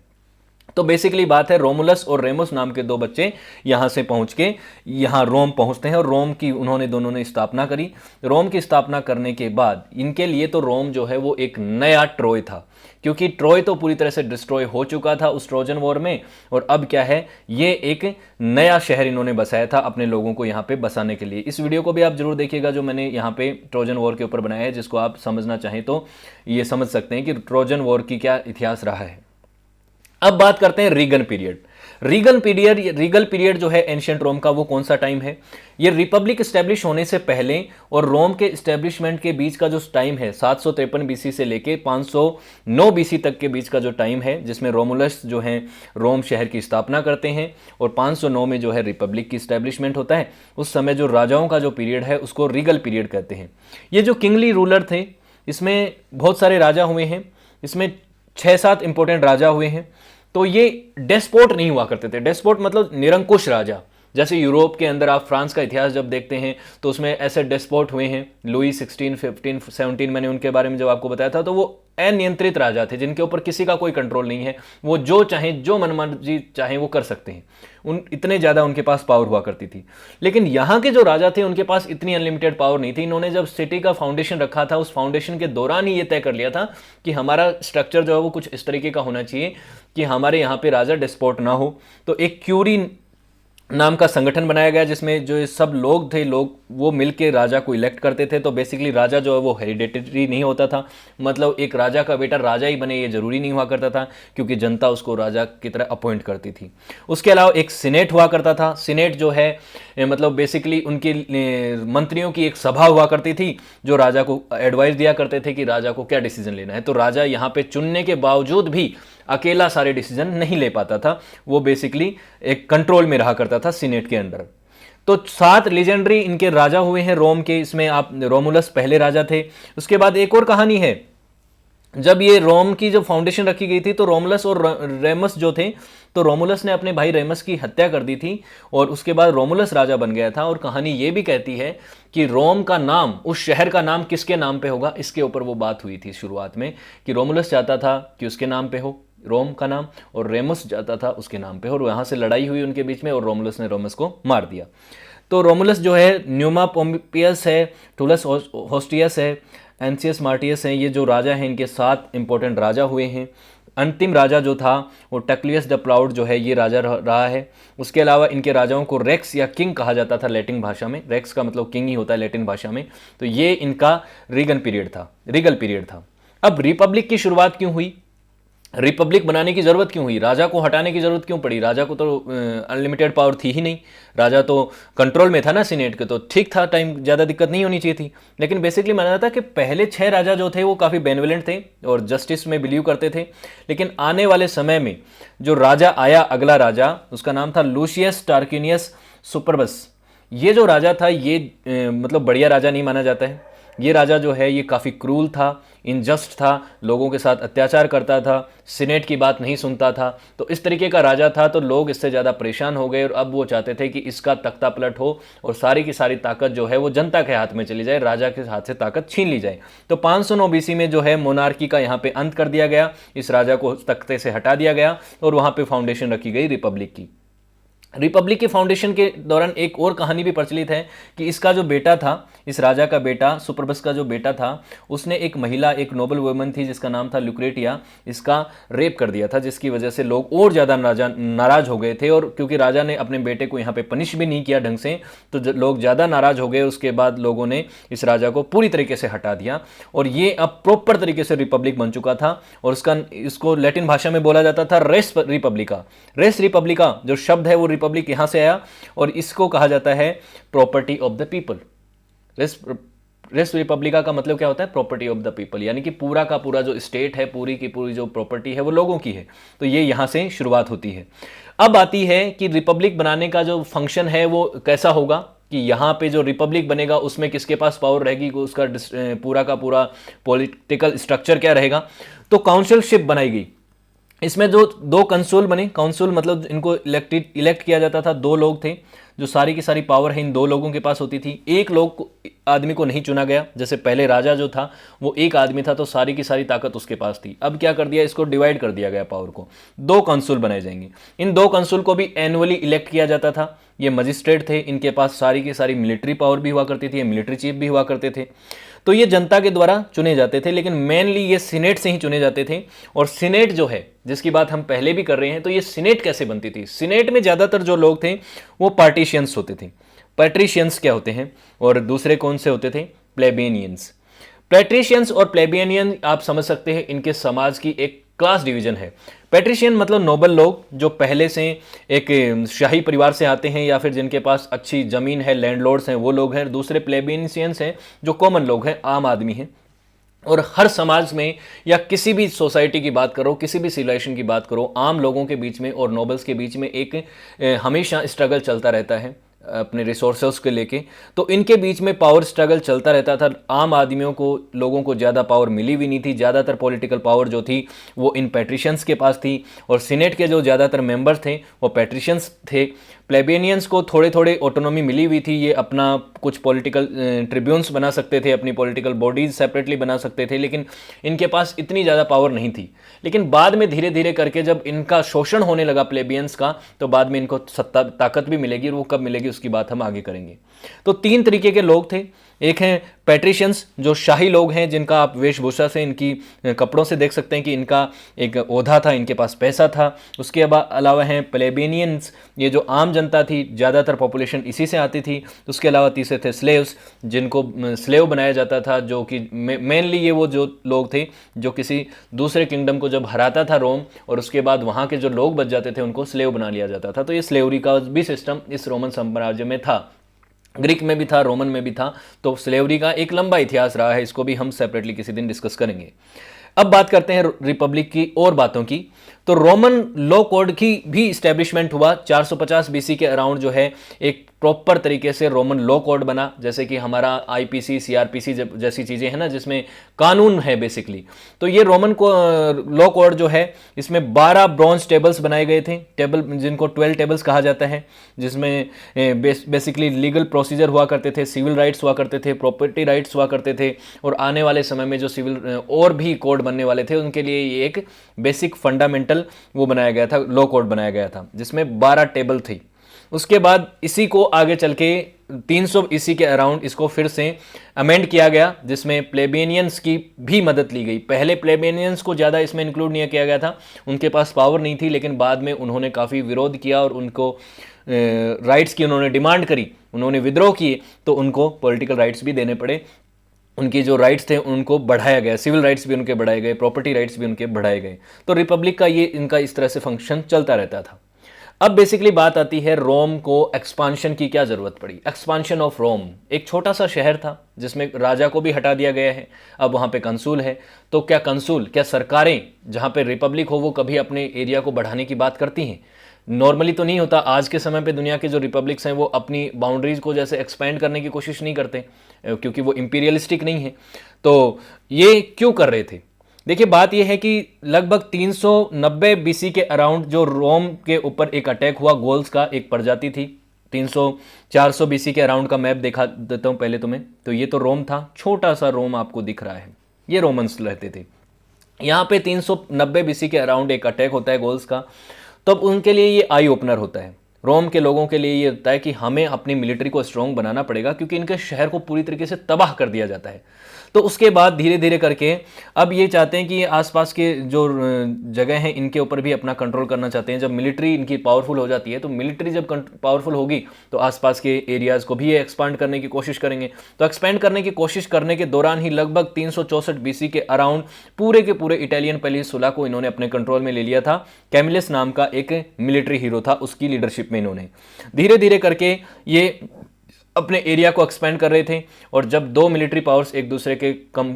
तो बेसिकली बात है, रोमुलस और रेमुस नाम के दो बच्चे यहाँ से पहुँच के यहाँ रोम पहुँचते हैं और रोम की उन्होंने दोनों ने स्थापना करी। रोम की स्थापना करने के बाद इनके लिए तो रोम जो है वो एक नया ट्रोय था, क्योंकि ट्रोय तो पूरी तरह से डिस्ट्रॉय हो चुका था उस ट्रोजन वॉर में, और अब क्या है, ये एक नया शहर इन्होंने बसाया था अपने लोगों को यहाँ पे बसाने के लिए। इस वीडियो को भी आप जरूर देखिएगा जो मैंने यहाँ पे ट्रोजन वॉर के ऊपर बनाया है, जिसको आप समझना चाहें तो ये समझ सकते हैं कि ट्रोजन वॉर की क्या इतिहास रहा है। अब बात करते हैं रीगन पीरियड। रीगल पीरियड जो है एंशिएंट रोम का, वो कौन सा टाइम है? ये रिपब्लिक स्टैब्लिश होने से पहले और रोम के स्टैब्लिशमेंट के बीच का जो टाइम है, 753 बीसी से लेके 509 बीसी तक के बीच का जो टाइम है, जिसमें रोमुलस जो है रोम शहर की स्थापना करते हैं और 509 में जो है रिपब्लिक की स्टैब्लिशमेंट होता है। उस समय जो राजाओं का जो पीरियड है उसको रीगल पीरियड कहते हैं। ये जो किंगली रूलर थे, इसमें बहुत सारे राजा हुए हैं, इसमें 6-7 इंपॉर्टेंट राजा हुए हैं। तो ये डेस्पोट नहीं हुआ करते थे। डेस्पोट मतलब निरंकुश राजा। जैसे यूरोप के अंदर आप फ्रांस का इतिहास जब देखते हैं तो उसमें ऐसे डेस्पोट हुए हैं, लुई 16, 15, 17, मैंने उनके बारे में जब आपको बताया था, तो वो अनियंत्रित राजा थे जिनके ऊपर किसी का कोई कंट्रोल नहीं है, वो जो चाहें, जो मनमर्जी चाहें वो कर सकते हैं। इतने ज़्यादा उनके पास पावर हुआ करती थी। लेकिन यहाँ के जो राजा थे उनके पास इतनी अनलिमिटेड पावर नहीं थी। इन्होंने जब सिटी का फाउंडेशन रखा था, उस फाउंडेशन के दौरान ही ये तय कर लिया था कि हमारा स्ट्रक्चर जो है वो कुछ इस तरीके का होना चाहिए कि हमारे यहाँ पे राजा डेस्पोट ना हो। तो एक क्यूरी नाम का संगठन बनाया गया जिसमें जो सब लोग थे, लोग वो मिलके राजा को इलेक्ट करते थे। तो बेसिकली राजा जो है वो हेरिडेटरी नहीं होता था, मतलब एक राजा का बेटा राजा ही बने ये जरूरी नहीं हुआ करता था, क्योंकि जनता उसको राजा की तरह अपॉइंट करती थी। उसके अलावा एक सीनेट हुआ करता था। सीनेट जो है मतलब बेसिकली उनके मंत्रियों की एक सभा हुआ करती थी जो राजा को एडवाइस दिया करते थे कि राजा को क्या डिसीजन लेना है। तो राजा यहाँ पे चुनने के बावजूद भी अकेला सारे डिसीजन नहीं ले पाता था, वो बेसिकली एक कंट्रोल में रहा करता था सीनेट के अंडर। तो 7 लीजेंडरी इनके राजा हुए हैं रोम के। इसमें आप रोमुलस पहले राजा थे। उसके बाद एक और कहानी है, जब ये रोम की जो फाउंडेशन रखी गई थी तो रोमुलस और रेमस जो थे, तो रोमुलस ने अपने भाई रेमस की हत्या कर दी थी और उसके बाद रोमुलस राजा बन गया था। और कहानी ये भी कहती है कि रोम का नाम, उस शहर का नाम किसके नाम पे होगा, इसके ऊपर वो बात हुई थी शुरुआत में कि रोमुलस चाहता था कि उसके नाम पे हो रोम का नाम, और रेमस चाहता था उसके नाम पे हो, और यहाँ से लड़ाई हुई उनके बीच में और रोमुलस ने रोमस को मार दिया। तो रोमुलस जो है, न्यूमा पोम्पियस है, टुलस होस्टियस है, एंसियस मार्टियस हैं, ये जो राजा हैं इनके 7 इंपॉर्टेंट राजा हुए हैं। अंतिम राजा जो था वो टक्लियस द प्राउड जो है ये राजा रहा है। उसके अलावा इनके राजाओं को रेक्स या किंग कहा जाता था लैटिन भाषा में। रेक्स का मतलब किंग ही होता है लैटिन भाषा में। तो ये इनका रीगल पीरियड था। अब रिपब्लिक की शुरुआत क्यों हुई, रिपब्लिक बनाने की ज़रूरत क्यों हुई, राजा को हटाने की ज़रूरत क्यों पड़ी? राजा को तो अनलिमिटेड पावर थी ही नहीं, राजा तो कंट्रोल में था ना सीनेट के, तो ठीक था, टाइम ज़्यादा दिक्कत नहीं होनी चाहिए थी। लेकिन बेसिकली माना जाता है कि पहले 6 राजा जो थे वो काफ़ी बेनिवलेंट थे और जस्टिस में बिलीव करते थे। लेकिन आने वाले समय में जो राजा आया, अगला राजा, उसका नाम था लूशियस टार्क्विनियस सुपरबस। ये जो राजा था ये मतलब बढ़िया राजा नहीं माना जाता है। ये राजा जो है ये काफ़ी क्रूल था, इनजस्ट था, लोगों के साथ अत्याचार करता था, सीनेट की बात नहीं सुनता था। तो इस तरीके का राजा था, तो लोग इससे ज़्यादा परेशान हो गए और अब वो चाहते थे कि इसका तख्ता पलट हो और सारी की सारी ताकत जो है वो जनता के हाथ में चली जाए, राजा के हाथ से ताकत छीन ली जाए। तो 509 बीसी में जो है मोनार्की का यहाँ पे अंत कर दिया गया, इस राजा को तख्ते से हटा दिया गया और वहाँ पर फाउंडेशन रखी गई रिपब्लिक की। रिपब्लिक के फाउंडेशन के दौरान एक और कहानी भी प्रचलित है कि इसका जो बेटा था, इस राजा का बेटा सुप्रबस का जो बेटा था, उसने एक महिला, एक नोबल वुमन थी जिसका नाम था लुक्रेटिया, इसका रेप कर दिया था, जिसकी वजह से लोग और ज़्यादा नाराज हो गए थे। और क्योंकि राजा ने अपने बेटे को यहाँ पे पनिश भी नहीं किया ढंग से, तो लोग ज़्यादा नाराज हो गए। उसके बाद लोगों ने इस राजा को पूरी तरीके से हटा दिया और ये अब प्रॉपर तरीके से रिपब्लिक बन चुका था। और इसको लैटिन भाषा में बोला जाता था रेस रिपब्लिका। रेस रिपब्लिका जो शब्द है वो रिपब्लिक यहां से आया और इसको कहा जाता है प्रॉपर्टी ऑफ द पीपल। रेस रिपब्लिका का मतलब क्या होता है? प्रॉपर्टी ऑफ द पीपल, यानी कि पूरा का पूरा जो स्टेट है, पूरी की पूरी जो प्रॉपर्टी है वो लोगों की है। तो ये यहां से शुरुआत होती है। अब आती है कि रिपब्लिक बनाने का जो फंक्शन है वो कैसा होगा, कि यहाँ पे जो रिपब्लिक बनेगा उसमें किसके पास पावर रहेगी, उसका पूरा का पूरा पॉलिटिकल स्ट्रक्चर क्या रहेगा। तो काउंसिलशिप बनाई गई। इसमें जो दो कंसुल बने, काउंसिल मतलब इनको इलेक्ट किया जाता था, दो लोग थे, जो सारी की सारी पावर है इन दो लोगों के पास होती थी। एक लोग आदमी को नहीं चुना गया, जैसे पहले राजा जो था वो एक आदमी था तो सारी की सारी ताकत उसके पास थी। अब क्या कर दिया, इसको डिवाइड कर दिया गया पावर को, दो कंसुल बनाए जाएंगे। इन दो कंसुल को भी एनुअली इलेक्ट किया जाता था। ये मजिस्ट्रेट थे, इनके पास सारी की सारी मिलिट्री पावर भी हुआ करती थी, मिलिट्री चीफ भी हुआ करते थे। तो ये जनता के द्वारा चुने जाते थे, लेकिन मेनली ये सीनेट से ही चुने जाते थे। और सीनेट जो है, जिसकी बात हम पहले भी कर रहे हैं, तो ये सीनेट कैसे बनती थी? सीनेट में ज़्यादातर जो लोग थे वो पार्टीशियंस होते थे। पैट्रिशियंस क्या होते हैं और दूसरे कौन से होते थे? प्लेबियनियंस। पैट्रिशियंस और प्लेबियनियन आप समझ सकते हैं, इनके समाज की एक क्लास डिवीजन है। पैट्रिशियन मतलब नोबल लोग जो पहले से एक शाही परिवार से आते हैं या फिर जिनके पास अच्छी जमीन है, लैंडलॉर्ड्स हैं, वो लोग हैं। दूसरे प्लेबियनियंस हैं जो कॉमन लोग हैं, आम आदमी हैं। और हर समाज में या किसी भी सोसाइटी की बात करो, किसी भी सिविलाइजेशन की बात करो, आम लोगों के बीच में और नोबल्स के बीच में एक हमेशा स्ट्रगल चलता रहता है अपने रिसोर्सेस के लेके। तो इनके बीच में पावर स्ट्रगल चलता रहता था। आम आदमियों को, लोगों को ज़्यादा पावर मिली भी नहीं थी। ज़्यादातर पॉलिटिकल पावर जो थी वो इन पैट्रिशियंस के पास थी और सीनेट के जो ज़्यादातर मेंबर्स थे वो पैट्रिशियंस थे। प्लेबियनियंस को थोड़े थोड़े ऑटोनॉमी मिली हुई थी, ये अपना कुछ पॉलिटिकल ट्रिब्यून्स बना सकते थे, अपनी पॉलिटिकल बॉडीज सेपरेटली बना सकते थे, लेकिन इनके पास इतनी ज़्यादा पावर नहीं थी। लेकिन बाद में धीरे धीरे करके जब इनका शोषण होने लगा प्लेबियंस का, तो बाद में इनको सत्ता ताकत भी मिलेगी, और वो कब मिलेगी उसकी बात हम आगे करेंगे। तो तीन तरीके के लोग थे। एक हैं पैट्रिशियंस जो शाही लोग हैं, जिनका आप वेशभूषा से, इनकी कपड़ों से देख सकते हैं कि इनका एक ओहदा था, इनके पास पैसा था। उसके अलावा हैं प्लेबियनियंस, ये जो आम जनता थी, ज़्यादातर पॉपुलेशन इसी से आती थी। उसके अलावा तीसरे थे स्लेव्स, जिनको स्लेव बनाया जाता था, जो कि मेनली ये वो जो लोग थे जो किसी दूसरे किंगडम को जब हराता था रोम, और उसके बाद वहाँ के जो लोग बच जाते थे उनको स्लेव बना लिया जाता था। तो ये स्लेवरी का भी सिस्टम इस रोमन साम्राज्य में था, ग्रीक में भी था, रोमन में भी था। तो स्लेवरी का एक लंबा इतिहास रहा है, इसको भी हम सेपरेटली किसी दिन डिस्कस करेंगे। अब बात करते हैं रिपब्लिक की और बातों की। तो रोमन लॉ कोड की भी इस्टेब्लिशमेंट हुआ 450 बीसी के अराउंड, जो है एक प्रॉपर तरीके से रोमन लॉ कोड बना, जैसे कि हमारा आईपीसी, सीआरपीसी जैसी चीज़ें हैं ना, जिसमें कानून है बेसिकली। तो ये रोमन को लॉ कोड जो है, इसमें 12 ब्रॉन्ज टेबल्स बनाए गए थे, टेबल जिनको 12 टेबल्स कहा जाता है, जिसमें बेसिकली लीगल प्रोसीजर हुआ करते थे, सिविल राइट्स हुआ करते थे, प्रॉपर्टी राइट्स हुआ करते थे। और आने वाले समय में जो सिविल और भी कोड बनने वाले थे, उनके लिए ये एक बेसिक फंडामेंटल वो बनाया गया था, लॉ कोड बनाया गया था, जिसमें 12 टेबल थी। उसके बाद इसी को आगे चल के 300 ईसी के अराउंड इसको फिर से अमेंड किया गया, जिसमें प्लेबियनियंस की भी मदद ली गई। पहले प्लेबियनियंस को ज़्यादा इसमें इंक्लूड नहीं किया गया था, उनके पास पावर नहीं थी, लेकिन बाद में उन्होंने काफ़ी विरोध किया और उनको राइट्स की उन्होंने डिमांड करी, उन्होंने विद्रोह किए, तो उनको पॉलिटिकल राइट्स भी देने पड़े। उनकी जो राइट्स थे उनको बढ़ाया गया, सिविल राइट्स भी उनके बढ़ाए गए, प्रॉपर्टी राइट्स भी उनके बढ़ाए गए। तो रिपब्लिक का ये इनका इस तरह से फंक्शन चलता रहता था। अब बेसिकली बात आती है रोम को एक्सपांशन की क्या जरूरत पड़ी। एक्सपांशन ऑफ रोम, एक छोटा सा शहर था जिसमें राजा को भी हटा दिया गया है, अब वहाँ पे कंसूल है। तो क्या कंसूल, क्या सरकारें जहाँ पे रिपब्लिक हो वो कभी अपने एरिया को बढ़ाने की बात करती हैं? नॉर्मली तो नहीं होता। आज के समय पे दुनिया के जो रिपब्लिक्स हैं वो अपनी बाउंड्रीज को जैसे एक्सपेंड करने की कोशिश नहीं करते, क्योंकि वो इंपीरियलिस्टिक नहीं है। तो ये क्यों कर रहे थे? देखिए, बात यह है कि लगभग 390 बीसी के अराउंड जो रोम के ऊपर एक अटैक हुआ, गोल्स का एक प्रजाति थी। 300-400 बीसी के अराउंड का मैप दिखा देता हूँ पहले तुम्हें। तो ये तो रोम था, छोटा सा रोम आपको दिख रहा है, ये रोमन्स रहते थे। यहाँ पे 390 बीसी के अराउंड एक अटैक होता है गोल्स का, तब उनके लिए ये आई ओपनर होता है। रोम के लोगों के लिए ये होता है कि हमें अपनी मिलिट्री को स्ट्रॉन्ग बनाना पड़ेगा, क्योंकि इनके शहर को पूरी तरीके से तबाह कर दिया जाता है। तो उसके बाद धीरे धीरे करके अब ये चाहते हैं कि ये आसपास के जो जगह हैं इनके ऊपर भी अपना कंट्रोल करना चाहते हैं। जब मिलिट्री इनकी पावरफुल हो जाती है, तो मिलिट्री जब पावरफुल होगी तो आसपास के एरियाज़ को भी ये एक्सपांड करने की कोशिश करेंगे। तो एक्सपेंड करने की कोशिश करने के दौरान ही लगभग 364 बीसी के अराउंड पूरे के पूरे इटालियन पेनिनसुला को इन्होंने अपने कंट्रोल में ले लिया था। कैमिलस नाम का एक मिलिट्री हीरो था, उसकी लीडरशिप में इन्होंने धीरे धीरे करके ये अपने एरिया को एक्सपेंड कर रहे थे। और जब दो मिलिट्री पावर्स एक दूसरे के कम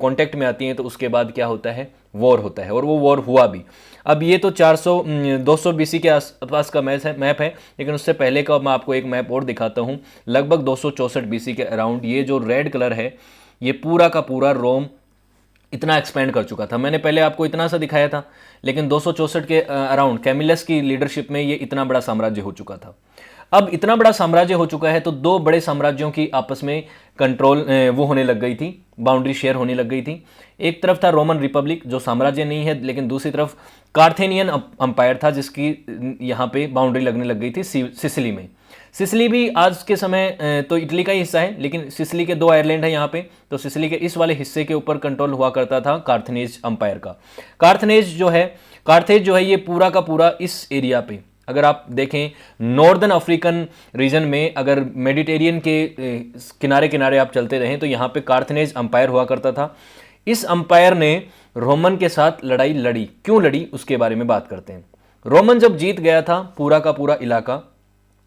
कांटेक्ट में आती हैं तो उसके बाद क्या होता है, वॉर होता है, और वो वॉर हुआ भी। अब ये तो 200 बीसी के आसपास का मैप है, लेकिन उससे पहले का मैं आपको एक मैप और दिखाता हूँ। लगभग 264 बीसी के अराउंड ये जो रेड कलर है, ये पूरा का पूरा रोम इतना एक्सपेंड कर चुका था। मैंने पहले आपको इतना सा दिखाया था, लेकिन 264 के अराउंड कैमिलस की लीडरशिप में ये इतना बड़ा साम्राज्य हो चुका था। अब इतना बड़ा साम्राज्य हो चुका है तो दो बड़े साम्राज्यों की आपस में कंट्रोल वो होने लग गई थी, बाउंड्री शेयर होने लग गई थी। एक तरफ था रोमन रिपब्लिक, जो साम्राज्य नहीं है, लेकिन दूसरी तरफ कार्थेनियन अंपायर था, जिसकी यहाँ पे बाउंड्री लगने लग गई थी सिसिली में। सिसिली भी आज के समय तो इटली का ही हिस्सा है, लेकिन सिसिली के दो आयरलैंड है यहाँ पे। तो सिसिली के इस वाले हिस्से के ऊपर कंट्रोल हुआ करता था कार्थेज अंपायर का। कार्थेज जो है ये पूरा का पूरा इस एरिया पे, अगर आप देखें नॉर्दर्न अफ्रीकन रीजन में, अगर मेडिटेरियन के किनारे किनारे आप चलते रहें तो यहाँ पे कार्थेज अंपायर हुआ करता था। इस अंपायर ने रोमन के साथ लड़ाई लड़ी, क्यों लड़ी उसके बारे में बात करते हैं। रोमन जब जीत गया था पूरा का पूरा इलाका,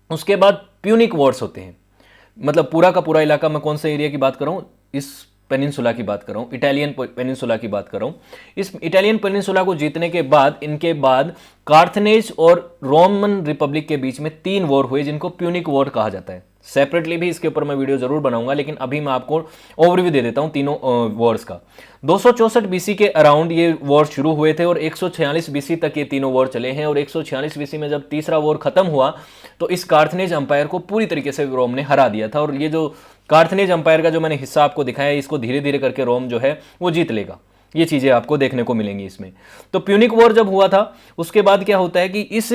उसके बाद प्यूनिक वॉर्स होते हैं। मतलब पूरा का पूरा इलाका, मैं कौन से एरिया की बात कर रहा हूँ, इस पेनिनसुला की बात कर रहा हूँ, इटालियन पेनिनसुला की बात कर रहा हूँ। इस इटालियन पेनिनसुला को जीतने के बाद इनके बाद कार्थेज और रोमन रिपब्लिक के बीच में 3 वॉर हुए, जिनको प्यूनिक वॉर कहा जाता है। सेपरेटली भी इसके ऊपर मैं वीडियो जरूर बनाऊंगा, लेकिन अभी मैं आपको ओवरव्यू दे देता हूं तीनों वॉर्स का। 264 बीसी के अराउंड ये वॉर शुरू हुए थे और 146 बीसी तक ये तीनों वॉर चले हैं। और 146 बीसी में जब तीसरा वॉर खत्म हुआ तो इस कार्थेज अंपायर को पूरी तरीके से रोम ने हरा दिया था। और ये जो कार्थेज अंपायर का जो मैंने हिस्सा आपको दिखाया है, इसको धीरे धीरे करके रोम जो है वो जीत लेगा। ये चीजें आपको देखने को मिलेंगी इसमें। तो प्यूनिक वॉर जब हुआ था, उसके बाद क्या होता है कि इस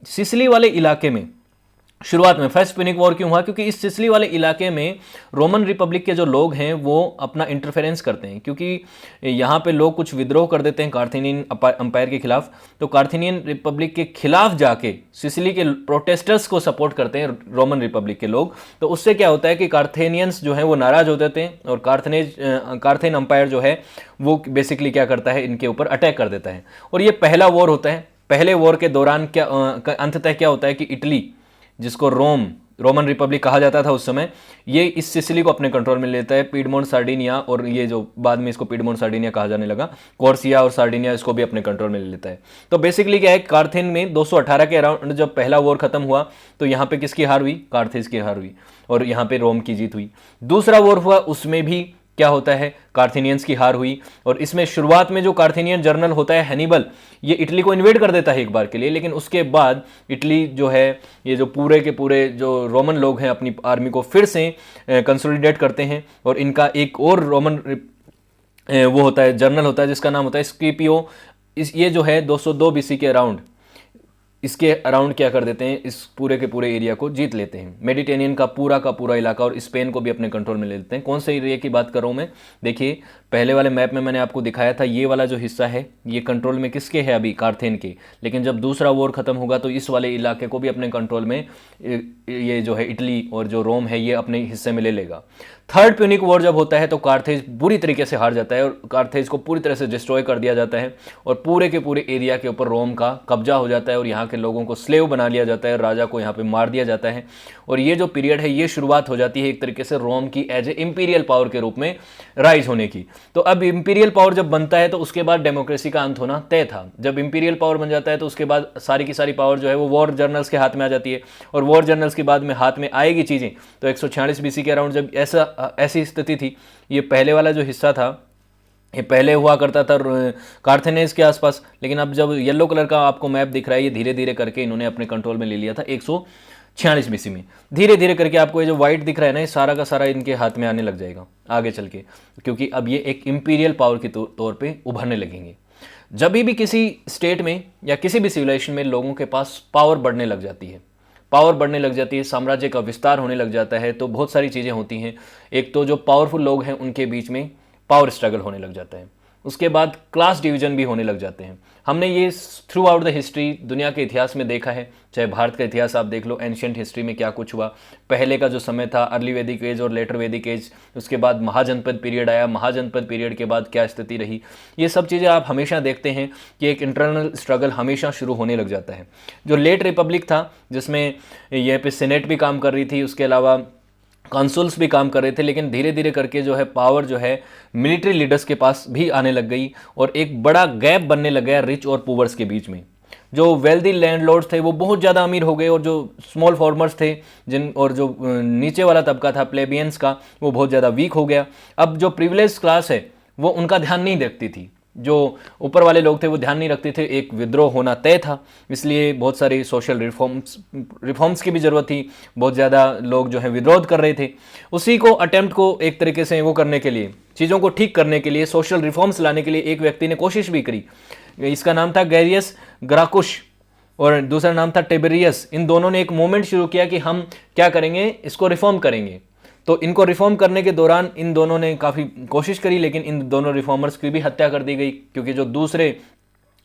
सिसिली वाले इलाके में शुरुआत में फर्स्ट प्यूनिक वॉर क्यों हुआ, क्योंकि इस सिसिली वाले इलाके में रोमन रिपब्लिक के जो लोग हैं वो अपना इंटरफेरेंस करते हैं, क्योंकि यहाँ पे लोग कुछ विद्रोह कर देते हैं कार्थेनियन अंपायर के खिलाफ। तो कार्थेनियन रिपब्लिक के खिलाफ जाके सिसिली के प्रोटेस्टर्स को सपोर्ट करते हैं रोमन रिपब्लिक के लोग। तो उससे क्या होता है कि कार्थेनियंस जो हैं वो नाराज हो जाते हैं, और कार्थेन अंपायर जो है वो बेसिकली क्या करता है, इनके ऊपर अटैक कर देता है। और ये पहला वॉर होता है। पहले वॉर के दौरान क्या अंततः क्या होता है कि इटली, जिसको रोमन रिपब्लिक कहा जाता था उस समय, ये इस सिसिली को अपने कंट्रोल में लेता है। पीडमोंट, सार्डिनिया, और ये जो बाद में इसको पीडमोंट सार्डिनिया कहा जाने लगा, कॉर्सिया और सार्डिनिया, इसको भी अपने कंट्रोल में ले लेता है। तो बेसिकली क्या है, कार्थेन में 218 के अराउंड जब पहला वॉर खत्म हुआ तो यहाँ पे किसकी हार हुई, कार्थेज की हार हुई, और यहाँ पे रोम की जीत हुई। दूसरा वॉर हुआ, उसमें भी क्या होता है, कार्थेनियंस की हार हुई। और इसमें शुरुआत में जो कार्थेनियन जनरल होता है हैनिबल, ये इटली को इन्वेड कर देता है एक बार के लिए, लेकिन उसके बाद इटली जो है, ये जो पूरे के पूरे जो रोमन लोग हैं अपनी आर्मी को फिर से कंसोलिडेट करते हैं। और इनका एक और रोमन वो होता है, जनरल होता है, जिसका नाम होता है स्किपियो। ये जो है 202 बीसी के अराउंड, इसके अराउंड क्या कर देते हैं, इस पूरे के पूरे एरिया को जीत लेते हैं। मेडिटेरियन का पूरा इलाका, और स्पेन को भी अपने कंट्रोल में ले लेते हैं। कौन से एरिया की बात कर रहा हूँ मैं, देखिए पहले वाले मैप में मैंने आपको दिखाया था, ये वाला जो हिस्सा है ये कंट्रोल में किसके है अभी, कार्थेन के। लेकिन जब दूसरा वॉर खत्म होगा तो इस वाले इलाके को भी अपने कंट्रोल में ये जो है इटली और जो रोम है ये अपने हिस्से में ले लेगा। थर्ड प्यूनिक वॉर जब होता है तो कार्थेज बुरी तरीके से हार जाता है, और कार्थेज को पूरी तरह से डिस्ट्रॉय कर दिया जाता है, और पूरे के पूरे एरिया के ऊपर रोम का कब्जा हो जाता है, और यहाँ के लोगों को स्लेव बना लिया जाता है, राजा को यहाँ पे मार दिया जाता है। और ये जो पीरियड है, ये शुरुआत हो जाती है एक तरीके से रोम की एज ए इंपीरियल पावर के रूप में राइज होने की। तो अब इंपीरियल पावर जब बनता है तो उसके बाद डेमोक्रेसी का अंत होना तय था। जब इंपीरियल पावर बन जाता है तो उसके बाद सारी की सारी पावर जो है वो वॉर जर्नल्स के हाथ में आ जाती है, और वॉर जर्नल्स के बाद में हाथ में आएगी चीज़ें। तो 146 बीसी के अराउंड जब ऐसी स्थिति थी, ये पहले वाला जो हिस्सा था ये पहले हुआ करता था कार्थेनेज के आसपास, लेकिन अब जब येलो कलर का आपको मैप दिख रहा है, ये धीरे धीरे करके इन्होंने अपने कंट्रोल में ले लिया था 146 बीसी में। धीरे धीरे करके आपको ये जो व्हाइट दिख रहा है ना, ये सारा का सारा इनके हाथ में आने लग जाएगा आगे चल के, क्योंकि अब ये एक इंपीरियल पावर के तौर पे उभरने लगेंगे। जब भी किसी स्टेट में या किसी भी सिविलाइजेशन में लोगों के पास पावर बढ़ने लग जाती है, पावर बढ़ने लग जाती है, साम्राज्य का विस्तार होने लग जाता है, तो बहुत सारी चीज़ें होती हैं। एक तो जो पावरफुल लोग हैं उनके बीच में पावर स्ट्रगल होने लग जाता है, उसके बाद क्लास डिवीजन भी होने लग जाते हैं। हमने ये थ्रू आउट द हिस्ट्री दुनिया के इतिहास में देखा है, चाहे भारत का इतिहास आप देख लो, एंशियंट हिस्ट्री में क्या कुछ हुआ। पहले का जो समय था अर्ली वैदिक एज और लेटर वैदिक एज, उसके बाद महाजनपद पीरियड आया, महाजनपद पीरियड के बाद क्या स्थिति रही, ये सब चीज़ें आप हमेशा देखते हैं कि एक इंटरनल स्ट्रगल हमेशा शुरू होने लग जाता है। जो लेट रिपब्लिक था जिसमें यह पे सेनेट भी काम कर रही थी, उसके अलावा कॉन्सुल्स भी काम कर रहे थे, लेकिन धीरे धीरे करके जो है पावर जो है मिलिट्री लीडर्स के पास भी आने लग गई और एक बड़ा गैप बनने लग गया रिच और पुअर्स के बीच में। जो वेल्दी लैंडलॉर्ड्स थे वो बहुत ज़्यादा अमीर हो गए और जो स्मॉल फार्मर्स थे और जो नीचे वाला तबका था प्लेबियंस का, वो बहुत ज़्यादा वीक हो गया। अब जो प्रिविलेज क्लास है वो उनका ध्यान नहीं देखती थी, जो ऊपर वाले लोग थे वो ध्यान नहीं रखते थे, एक विद्रोह होना तय था, इसलिए बहुत सारी सोशल रिफॉर्म्स की भी ज़रूरत थी, बहुत ज़्यादा लोग जो है विरोध कर रहे थे। उसी को अटेम्प्ट को एक तरीके से वो करने के लिए, चीज़ों को ठीक करने के लिए, सोशल रिफॉर्म्स लाने के लिए एक व्यक्ति ने कोशिश भी करी। इसका नाम था गैरियस ग्राकुश और दूसरा नाम था टिबेरियस। इन दोनों ने एक मूवमेंट शुरू किया कि हम क्या करेंगे, इसको रिफॉर्म करेंगे। तो इनको रिफॉर्म करने के दौरान इन दोनों ने काफ़ी कोशिश करी, लेकिन इन दोनों रिफॉर्मर्स की भी हत्या कर दी गई, क्योंकि जो दूसरे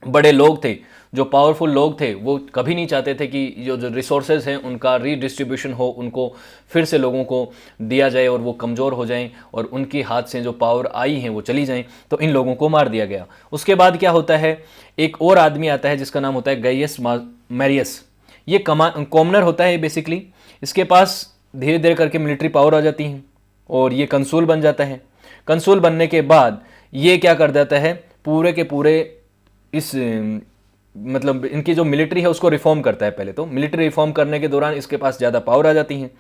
बड़े लोग थे, जो पावरफुल लोग थे, वो कभी नहीं चाहते थे कि जो रिसोर्सेज हैं उनका रीडिस्ट्रीब्यूशन हो, उनको फिर से लोगों को दिया जाए और वो कमज़ोर हो जाएं और उनके हाथ से जो पावर आई हैं वो चली जाएं। तो इन लोगों को मार दिया गया। उसके बाद क्या होता है, एक और आदमी आता है जिसका नाम होता है गैयस मैरियस। ये कॉमनर होता है बेसिकली। इसके पास धीरे धीरे करके मिलिट्री पावर आ जाती है और ये कंसूल बन जाता है। कंसूल बनने के बाद ये क्या कर देता है, पूरे के पूरे इस मतलब इनकी जो मिलिट्री है उसको रिफॉर्म करता है। पहले तो मिलिट्री रिफॉर्म करने के दौरान इसके पास ज़्यादा पावर आ जाती है।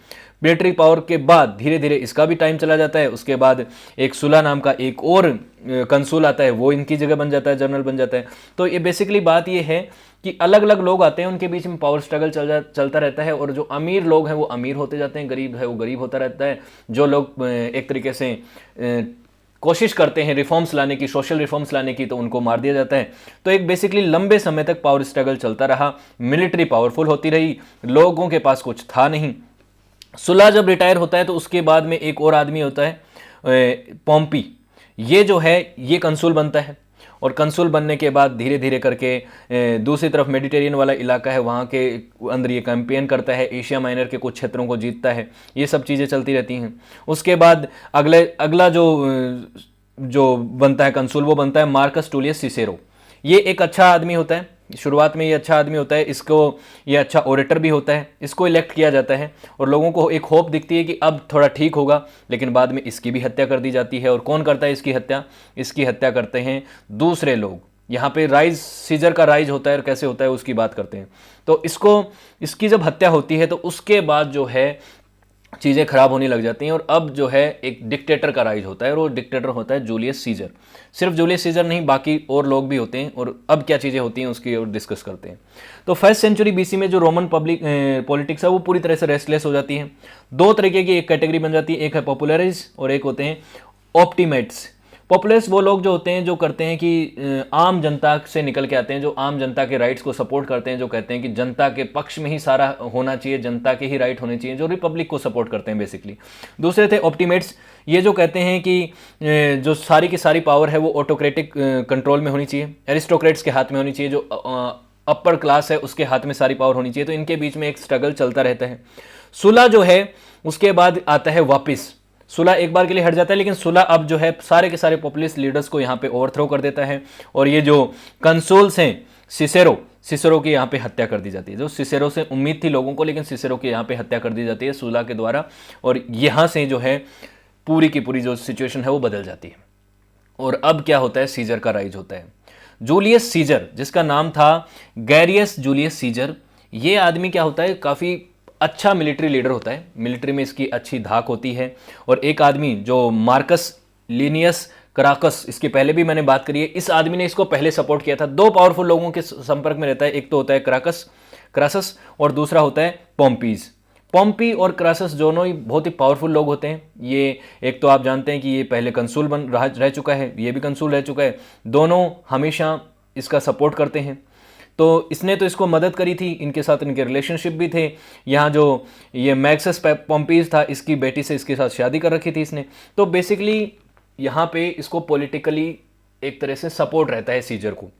मिलिट्री पावर के बाद धीरे धीरे इसका भी टाइम चला जाता है। उसके बाद एक सुला नाम का एक और कंसूल आता है, वो इनकी जगह बन जाता है, जनरल बन जाता है। तो ये बेसिकली बात ये है कि अलग अलग लोग आते हैं, उनके बीच में पावर स्ट्रगल चलता रहता है और जो अमीर लोग हैं वो अमीर होते जाते हैं, गरीब है वो गरीब होता रहता है। जो लोग एक तरीके से कोशिश करते हैं रिफॉर्म्स लाने की, सोशल रिफॉर्म्स लाने की, तो उनको मार दिया जाता है। तो एक बेसिकली लंबे समय तक पावर स्ट्रगल चलता रहा। मिलिट्री पावरफुल होती रही, लोगों के पास कुछ था नहीं। सुला जब रिटायर होता है तो उसके बाद में एक और आदमी होता है पॉम्पी। ये जो है ये कंसूल बनता है और कंसूल बनने के बाद धीरे धीरे करके दूसरी तरफ मेडिटेरियन वाला इलाका है वहाँ के अंदर ये कैंपेन करता है, एशिया माइनर के कुछ क्षेत्रों को जीतता है। ये सब चीज़ें चलती रहती हैं। उसके बाद अगला जो बनता है कंसूल, वो बनता है मार्कस टूलियस सिसेरो। ये एक अच्छा आदमी होता है, शुरुआत में ये अच्छा आदमी होता है, ये अच्छा ओरेटर भी होता है, इसको इलेक्ट किया जाता है और लोगों को एक होप दिखती है कि अब थोड़ा ठीक होगा। लेकिन बाद में इसकी भी हत्या कर दी जाती है। और कौन करता है इसकी हत्या? इसकी हत्या करते हैं दूसरे लोग। यहाँ पे राइज, सीजर का राइज होता है और कैसे होता है उसकी बात करते हैं। तो इसकी जब हत्या होती है तो उसके बाद जो है चीज़ें खराब होने लग जाती हैं और अब जो है एक डिक्टेटर का राइज होता है और वो डिक्टेटर होता है जूलियस सीजर। सिर्फ जूलियस सीजर नहीं, बाकी और लोग भी होते हैं। और अब क्या चीज़ें होती हैं उसकी और डिस्कस करते हैं। तो फर्स्ट सेंचुरी बीसी में जो रोमन पॉलिटिक्स है वो पूरी तरह से रेस्टलेस हो जाती है। दो तरीके की एक कैटेगरी बन जाती है, एक है पॉपुलरिज और एक होते हैं ऑप्टिमेट्स। पॉपुलर्स वो लोग जो होते हैं जो करते हैं कि आम जनता से निकल के आते हैं, जो आम जनता के राइट्स को सपोर्ट करते हैं, जो कहते हैं कि जनता के पक्ष में ही सारा होना चाहिए, जनता के ही राइट होने चाहिए, जो रिपब्लिक को सपोर्ट करते हैं बेसिकली। दूसरे थे ऑप्टिमेट्स, ये जो कहते हैं कि जो सारी की सारी पावर है वो ऑटोक्रेटिक कंट्रोल में होनी चाहिए, एरिस्टोक्रेट्स के हाथ में होनी चाहिए, जो अपर क्लास है उसके हाथ में सारी पावर होनी चाहिए। तो इनके बीच में एक स्ट्रगल चलता रहता है। सुला जो है उसके बाद आता है वापिस। सुला एक बार के लिए हट जाता है, लेकिन सुला अब जो है सारे के सारे पॉपुलिस्ट लीडर्स को यहाँ पे ओवरथ्रो कर देता है और ये जो कंसोल्स हैं सिसेरो की यहाँ पे हत्या कर दी जाती है। जो सिसेरो से उम्मीद थी लोगों को, लेकिन सिसेरो की यहाँ पे हत्या कर दी जाती है सुला के द्वारा और यहाँ से जो है पूरी की पूरी जो सिचुएशन है वो बदल जाती है। और अब क्या होता है, सीजर का राइज होता है। जूलियस सीजर, जिसका नाम था गैरियस जूलियस सीजर, ये आदमी क्या होता है, काफ़ी अच्छा मिलिट्री लीडर होता है। मिलिट्री में इसकी अच्छी धाक होती है। और एक आदमी जो मार्कस लीनियस क्राकस, इसके पहले भी मैंने बात करी है, इस आदमी ने इसको पहले सपोर्ट किया था। दो पावरफुल लोगों के संपर्क में रहता है, एक तो होता है क्रासस और दूसरा होता है पॉम्पीज। पॉम्पी और क्रासस दोनों ही बहुत ही पावरफुल लोग होते हैं। ये एक तो आप जानते हैं कि ये पहले कंसूल रह चुका है, ये भी कंसूल रह चुका है। दोनों हमेशा इसका सपोर्ट करते हैं। तो इसने तो इसको मदद करी थी, इनके साथ इनके रिलेशनशिप भी थे। यहाँ जो ये मैक्सस पॉम्पीज था, इसकी बेटी से इसके साथ शादी कर रखी थी इसने। तो बेसिकली यहाँ पे इसको पॉलिटिकली एक तरह से सपोर्ट रहता है सीजर को।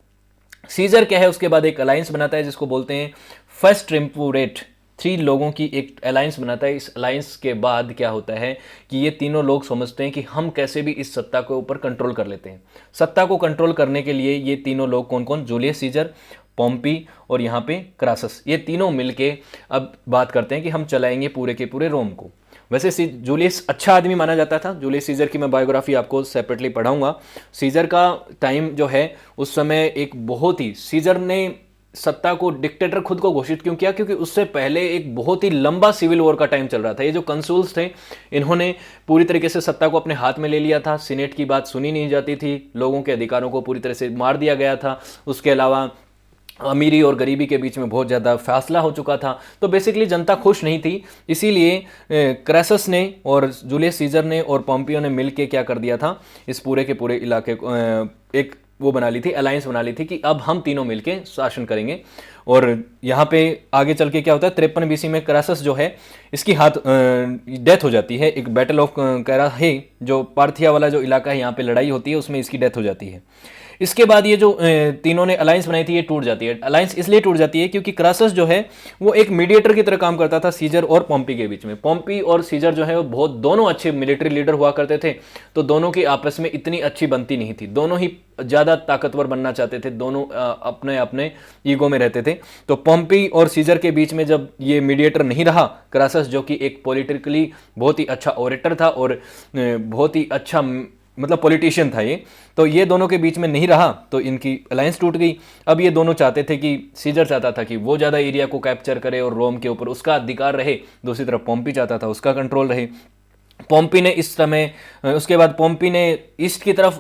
सीजर क्या है, उसके बाद एक अलायंस बनाता है जिसको बोलते हैं फर्स्ट ट्रिम्पुरेट। 3 लोगों की एक अलायंस बनाता है। इस अलायंस के बाद क्या होता है कि ये तीनों लोग समझते हैं कि हम कैसे भी इस सत्ता के ऊपर कंट्रोल कर लेते हैं। सत्ता को कंट्रोल करने के लिए ये तीनों लोग कौन कौन, जूलियस सीजर, पॉम्पी और यहाँ पे क्रासस, ये तीनों मिलके अब बात करते हैं कि हम चलाएंगे पूरे के पूरे रोम को। वैसे जूलियस अच्छा आदमी माना जाता था। जूलियस सीजर की मैं बायोग्राफी आपको सेपरेटली पढ़ाऊंगा। सीजर का टाइम जो है उस समय एक बहुत ही, सीजर ने सत्ता को डिक्टेटर खुद को घोषित क्यों किया, क्योंकि उससे पहले एक बहुत ही लंबा सिविल वॉर का टाइम चल रहा था। ये जो कंसुल्स थे इन्होंने पूरी तरीके से सत्ता को अपने हाथ में ले लिया था। सीनेट की बात सुनी नहीं जाती थी, लोगों के अधिकारों को पूरी तरह से मार दिया गया था। उसके अलावा अमीरी और गरीबी के बीच में बहुत ज़्यादा फासला हो चुका था। तो बेसिकली जनता खुश नहीं थी। इसीलिए क्रैसस ने और जूलियस सीजर ने और पॉम्पियो ने मिलके क्या कर दिया था, इस पूरे के पूरे इलाके को एक वो बना ली थी, अलायंस बना ली थी कि अब हम तीनों मिलके शासन करेंगे। और यहाँ पे आगे चल के क्या होता है, 53 BC में क्रैसस जो है इसकी डेथ हो जाती है। एक बैटल ऑफ कैराहे, जो पार्थिया वाला जो इलाका है, यहाँ पे लड़ाई होती है, उसमें इसकी डेथ हो जाती है। इसके बाद ये जो तीनों ने अलायंस बनाई थी ये टूट जाती है। अलायंस इसलिए टूट जाती है क्योंकि क्रासस जो है वो एक मीडिएटर की तरह काम करता था सीजर और पॉम्पी के बीच में। पॉम्पी और सीजर जो है वो बहुत दोनों अच्छे मिलिट्री लीडर हुआ करते थे, तो दोनों की आपस में इतनी अच्छी बनती नहीं थी। दोनों ही ज़्यादा ताकतवर बनना चाहते थे, दोनों अपने अपने ईगो में रहते थे। तो पॉम्पी और सीजर के बीच में जब ये मीडिएटर नहीं रहा, क्रासस जो कि एक पॉलिटिकली बहुत ही अच्छा ओरेटर था और बहुत ही अच्छा मतलब पॉलिटिशियन था ये, तो ये दोनों के बीच में नहीं रहा तो इनकी अलायंस टूट गई। अब ये दोनों चाहते थे कि सीजर चाहता था कि वो ज़्यादा एरिया को कैप्चर करे और रोम के ऊपर उसका अधिकार रहे, दूसरी तरफ पॉम्पी चाहता था उसका कंट्रोल रहे। पॉम्पी ने इस समय उसके बाद पॉम्पी ने ईस्ट की तरफ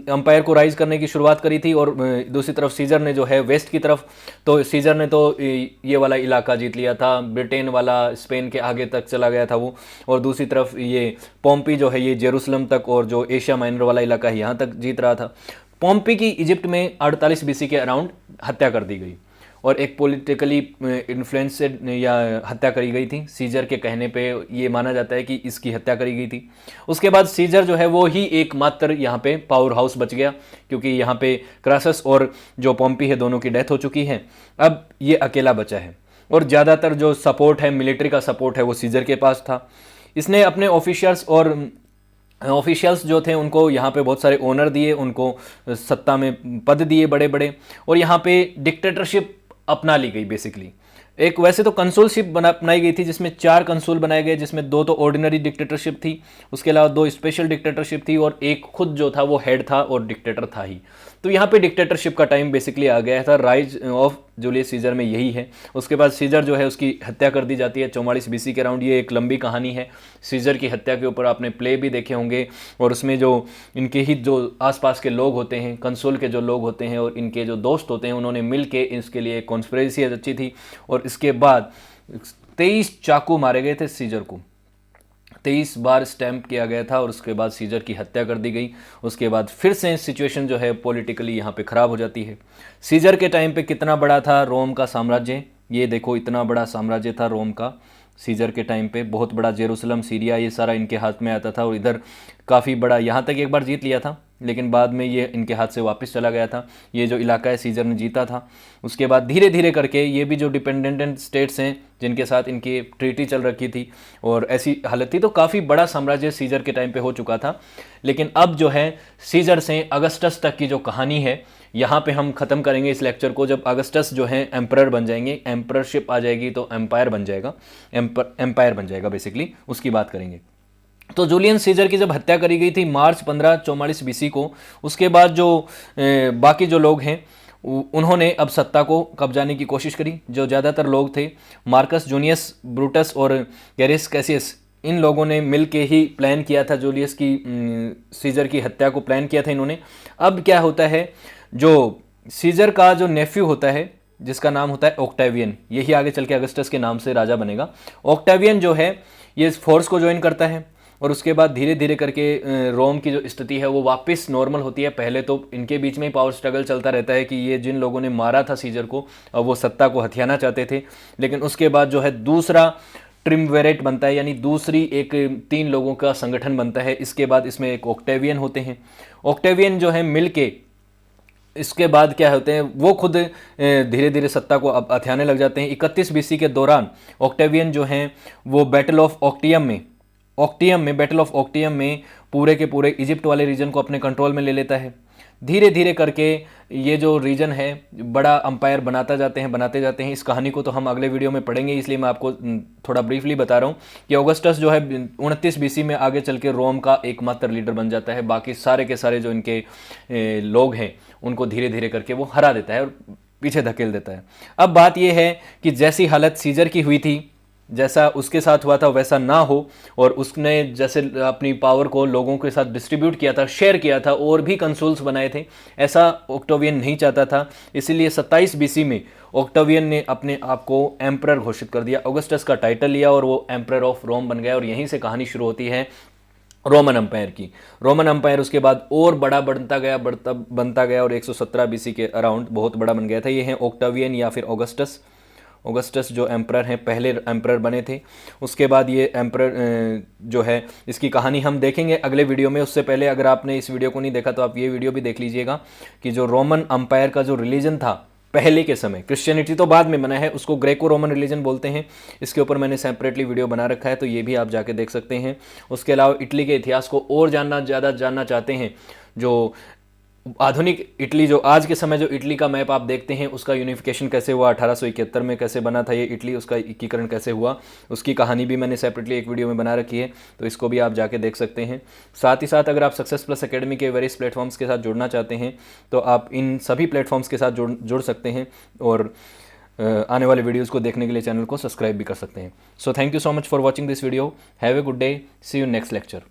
अंपायर को राइज करने की शुरुआत करी थी और दूसरी तरफ सीजर ने जो है वेस्ट की तरफ। तो सीजर ने तो ये वाला इलाका जीत लिया था, ब्रिटेन वाला, स्पेन के आगे तक चला गया था वो। और दूसरी तरफ ये पॉम्पी जो है ये जेरूसलम तक और जो एशिया माइनर वाला इलाका है यहाँ तक जीत रहा था। पॉम्पी की इजिप्ट में 48 BC के अराउंड हत्या कर दी गई और एक पॉलिटिकली इन्फ्लुएंसड या हत्या करी गई थी। सीजर के कहने पे ये माना जाता है कि इसकी हत्या करी गई थी। उसके बाद सीजर जो है वो ही एकमात्र यहाँ पे पावर हाउस बच गया, क्योंकि यहाँ पे क्रासस और जो पॉम्पी है दोनों की डेथ हो चुकी है। अब ये अकेला बचा है और ज़्यादातर जो सपोर्ट है, मिलिट्री का सपोर्ट है, वो सीजर के पास था। इसने अपने ऑफिशियल्स जो थे उनको यहाँ पे बहुत सारे ओनर दिए, उनको सत्ता में पद दिए बड़े बड़े, और यहाँ पे डिक्टेटरशिप अपना ली गई। बेसिकली एक वैसे तो कंसुलशिप बनाई गई थी जिसमें 4 कंसुल बनाए गए, जिसमें 2 तो ऑर्डिनरी डिक्टेटरशिप थी, उसके अलावा 2 स्पेशल डिक्टेटरशिप थी और एक खुद जो था वो हेड था और डिक्टेटर था ही। तो यहाँ पे डिक्टेटरशिप का टाइम बेसिकली आ गया था। राइज ऑफ जूलियस सीजर में यही है। उसके बाद सीजर जो है उसकी हत्या कर दी जाती है 44 BC के अराउंड। ये एक लंबी कहानी है। सीजर की हत्या के ऊपर आपने प्ले भी देखे होंगे और उसमें जो इनके ही जो आसपास के लोग होते हैं, कंसुल के जो लोग होते हैं और इनके जो दोस्त होते हैं, उन्होंने मिल के इसके लिए कॉन्स्पिरेसी रची थी। और इसके बाद 23 चाकू मारे गए थे सीजर को, 23 बार स्टैम्प किया गया था और उसके बाद सीजर की हत्या कर दी गई। उसके बाद फिर से सिचुएशन जो है पॉलिटिकली यहाँ पे ख़राब हो जाती है। सीजर के टाइम पे कितना बड़ा था रोम का साम्राज्य, ये देखो इतना बड़ा साम्राज्य था रोम का सीजर के टाइम पे। बहुत बड़ा जेरूसलम, सीरिया, ये सारा इनके हाथ में आता था और इधर काफ़ी बड़ा, यहाँ तक एक बार जीत लिया था लेकिन बाद में ये इनके हाथ से वापस चला गया था। ये जो इलाका है सीजर ने जीता था। उसके बाद धीरे धीरे करके ये भी जो डिपेंडेंट स्टेट्स हैं जिनके साथ इनकी ट्रीटी चल रखी थी और ऐसी हालत थी, तो काफ़ी बड़ा साम्राज्य सीजर के टाइम पे हो चुका था। लेकिन अब जो है सीजर से अगस्टस तक की जो कहानी है यहाँ पे हम ख़त्म करेंगे इस लेक्चर को। जब अगस्टस जो है एम्परर बन जाएंगे, एम्पररशिप आ जाएगी तो एम्पायर बन जाएगा, एम्पायर बन जाएगा बेसिकली, उसकी बात करेंगे। तो जूलियन सीजर की जब हत्या करी गई थी मार्च 1544 BC को, उसके बाद जो बाकी जो लोग हैं उन्होंने अब सत्ता को कब्जाने की कोशिश करी। जो ज़्यादातर लोग थे, मार्कस जूनियस ब्रूटस और गैरियस कैसियस, इन लोगों ने मिल के ही प्लान किया था जूलियस की सीजर की हत्या को प्लान किया था इन्होंने। अब क्या होता है, जो सीजर का जो नेफ्यू होता है जिसका नाम होता है ऑक्टेवियन, यही आगे चल के अगस्टस के नाम से राजा बनेगा। ऑक्टेवियन जो है ये फोर्स को ज्वाइन करता है और उसके बाद धीरे धीरे करके रोम की जो स्थिति है वो वापस नॉर्मल होती है। पहले तो इनके बीच में ही पावर स्ट्रगल चलता रहता है कि ये जिन लोगों ने मारा था सीजर को, अब वो सत्ता को हथियाना चाहते थे। लेकिन उसके बाद जो है दूसरा ट्रिमवेरेट बनता है, यानी दूसरी एक 3 लोगों का संगठन बनता है। इसके बाद इसमें एक ऑक्टेवियन होते हैं। ऑक्टेवियन जो है मिलके इसके बाद क्या होते हैं, वो खुद धीरे धीरे सत्ता को अब हथियाने लग जाते हैं। 31 बीसी के दौरान ऑक्टेवियन जो हैं वो बैटल ऑफ बैटल ऑफ ऑक्टियम में पूरे के पूरे इजिप्ट वाले रीजन को अपने कंट्रोल में ले लेता है। धीरे धीरे करके ये जो रीजन है बड़ा अंपायर बनाते जाते हैं। इस कहानी को तो हम अगले वीडियो में पढ़ेंगे, इसलिए मैं आपको थोड़ा ब्रीफली बता रहा हूँ कि ऑगस्टस जो है 29 बीसी में आगे चल के रोम का एकमात्र लीडर बन जाता है। बाकी सारे के सारे जो इनके लोग हैं उनको धीरे धीरे करके वो हरा देता है और पीछे धकेल देता है। अब बात यह है कि जैसी हालत सीजर की हुई थी, जैसा उसके साथ हुआ था वैसा ना हो, और उसने जैसे अपनी पावर को लोगों के साथ डिस्ट्रीब्यूट किया था, शेयर किया था और भी कंसोल्स बनाए थे, ऐसा ऑक्टेवियन नहीं चाहता था। इसीलिए 27 बीसी में ऑक्टेवियन ने अपने आप को एम्परर घोषित कर दिया, ऑगस्टस का टाइटल लिया और वो एम्परर ऑफ रोम बन गया। और यहीं से कहानी शुरू होती है रोमन अंपायर की। रोमन अंपायर उसके बाद और बड़ा बनता गया और 117 बीसी के अराउंड बहुत बड़ा बन गया था। ये हैं ऑक्टेवियन या फिर ऑगस्टस जो एम्परर हैं, पहले एम्परर बने थे। उसके बाद ये एम्परर जो है इसकी कहानी हम देखेंगे अगले वीडियो में। उससे पहले अगर आपने इस वीडियो को नहीं देखा तो आप ये वीडियो भी देख लीजिएगा कि जो रोमन अंपायर का जो रिलीजन था पहले के समय, क्रिश्चियनिटी तो बाद में बना है, उसको ग्रेको रोमन रिलीजन बोलते हैं। इसके ऊपर मैंने सेपरेटली वीडियो बना रखा है, तो ये भी आप जाके देख सकते हैं। उसके अलावा इटली के इतिहास को और ज़्यादा जानना चाहते हैं, जो आधुनिक इटली, जो आज के समय जो इटली का मैप आप देखते हैं उसका यूनिफिकेशन कैसे हुआ, 1871 में कैसे बना था ये इटली, उसका एकीकरण कैसे हुआ, उसकी कहानी भी मैंने सेपरेटली एक वीडियो में बना रखी है, तो इसको भी आप जाके देख सकते हैं। साथ ही साथ अगर आप सक्सेस प्लस एकेडमी के वेरियस प्लेटफॉर्म्स के साथ जुड़ना चाहते हैं तो आप इन सभी प्लेटफॉर्म्स के साथ जुड़ सकते हैं और आने वाले वीडियोज़ को देखने के लिए चैनल को सब्सक्राइब भी कर सकते हैं। So thank you so much for watching this video. Have a good day, see you next lecture.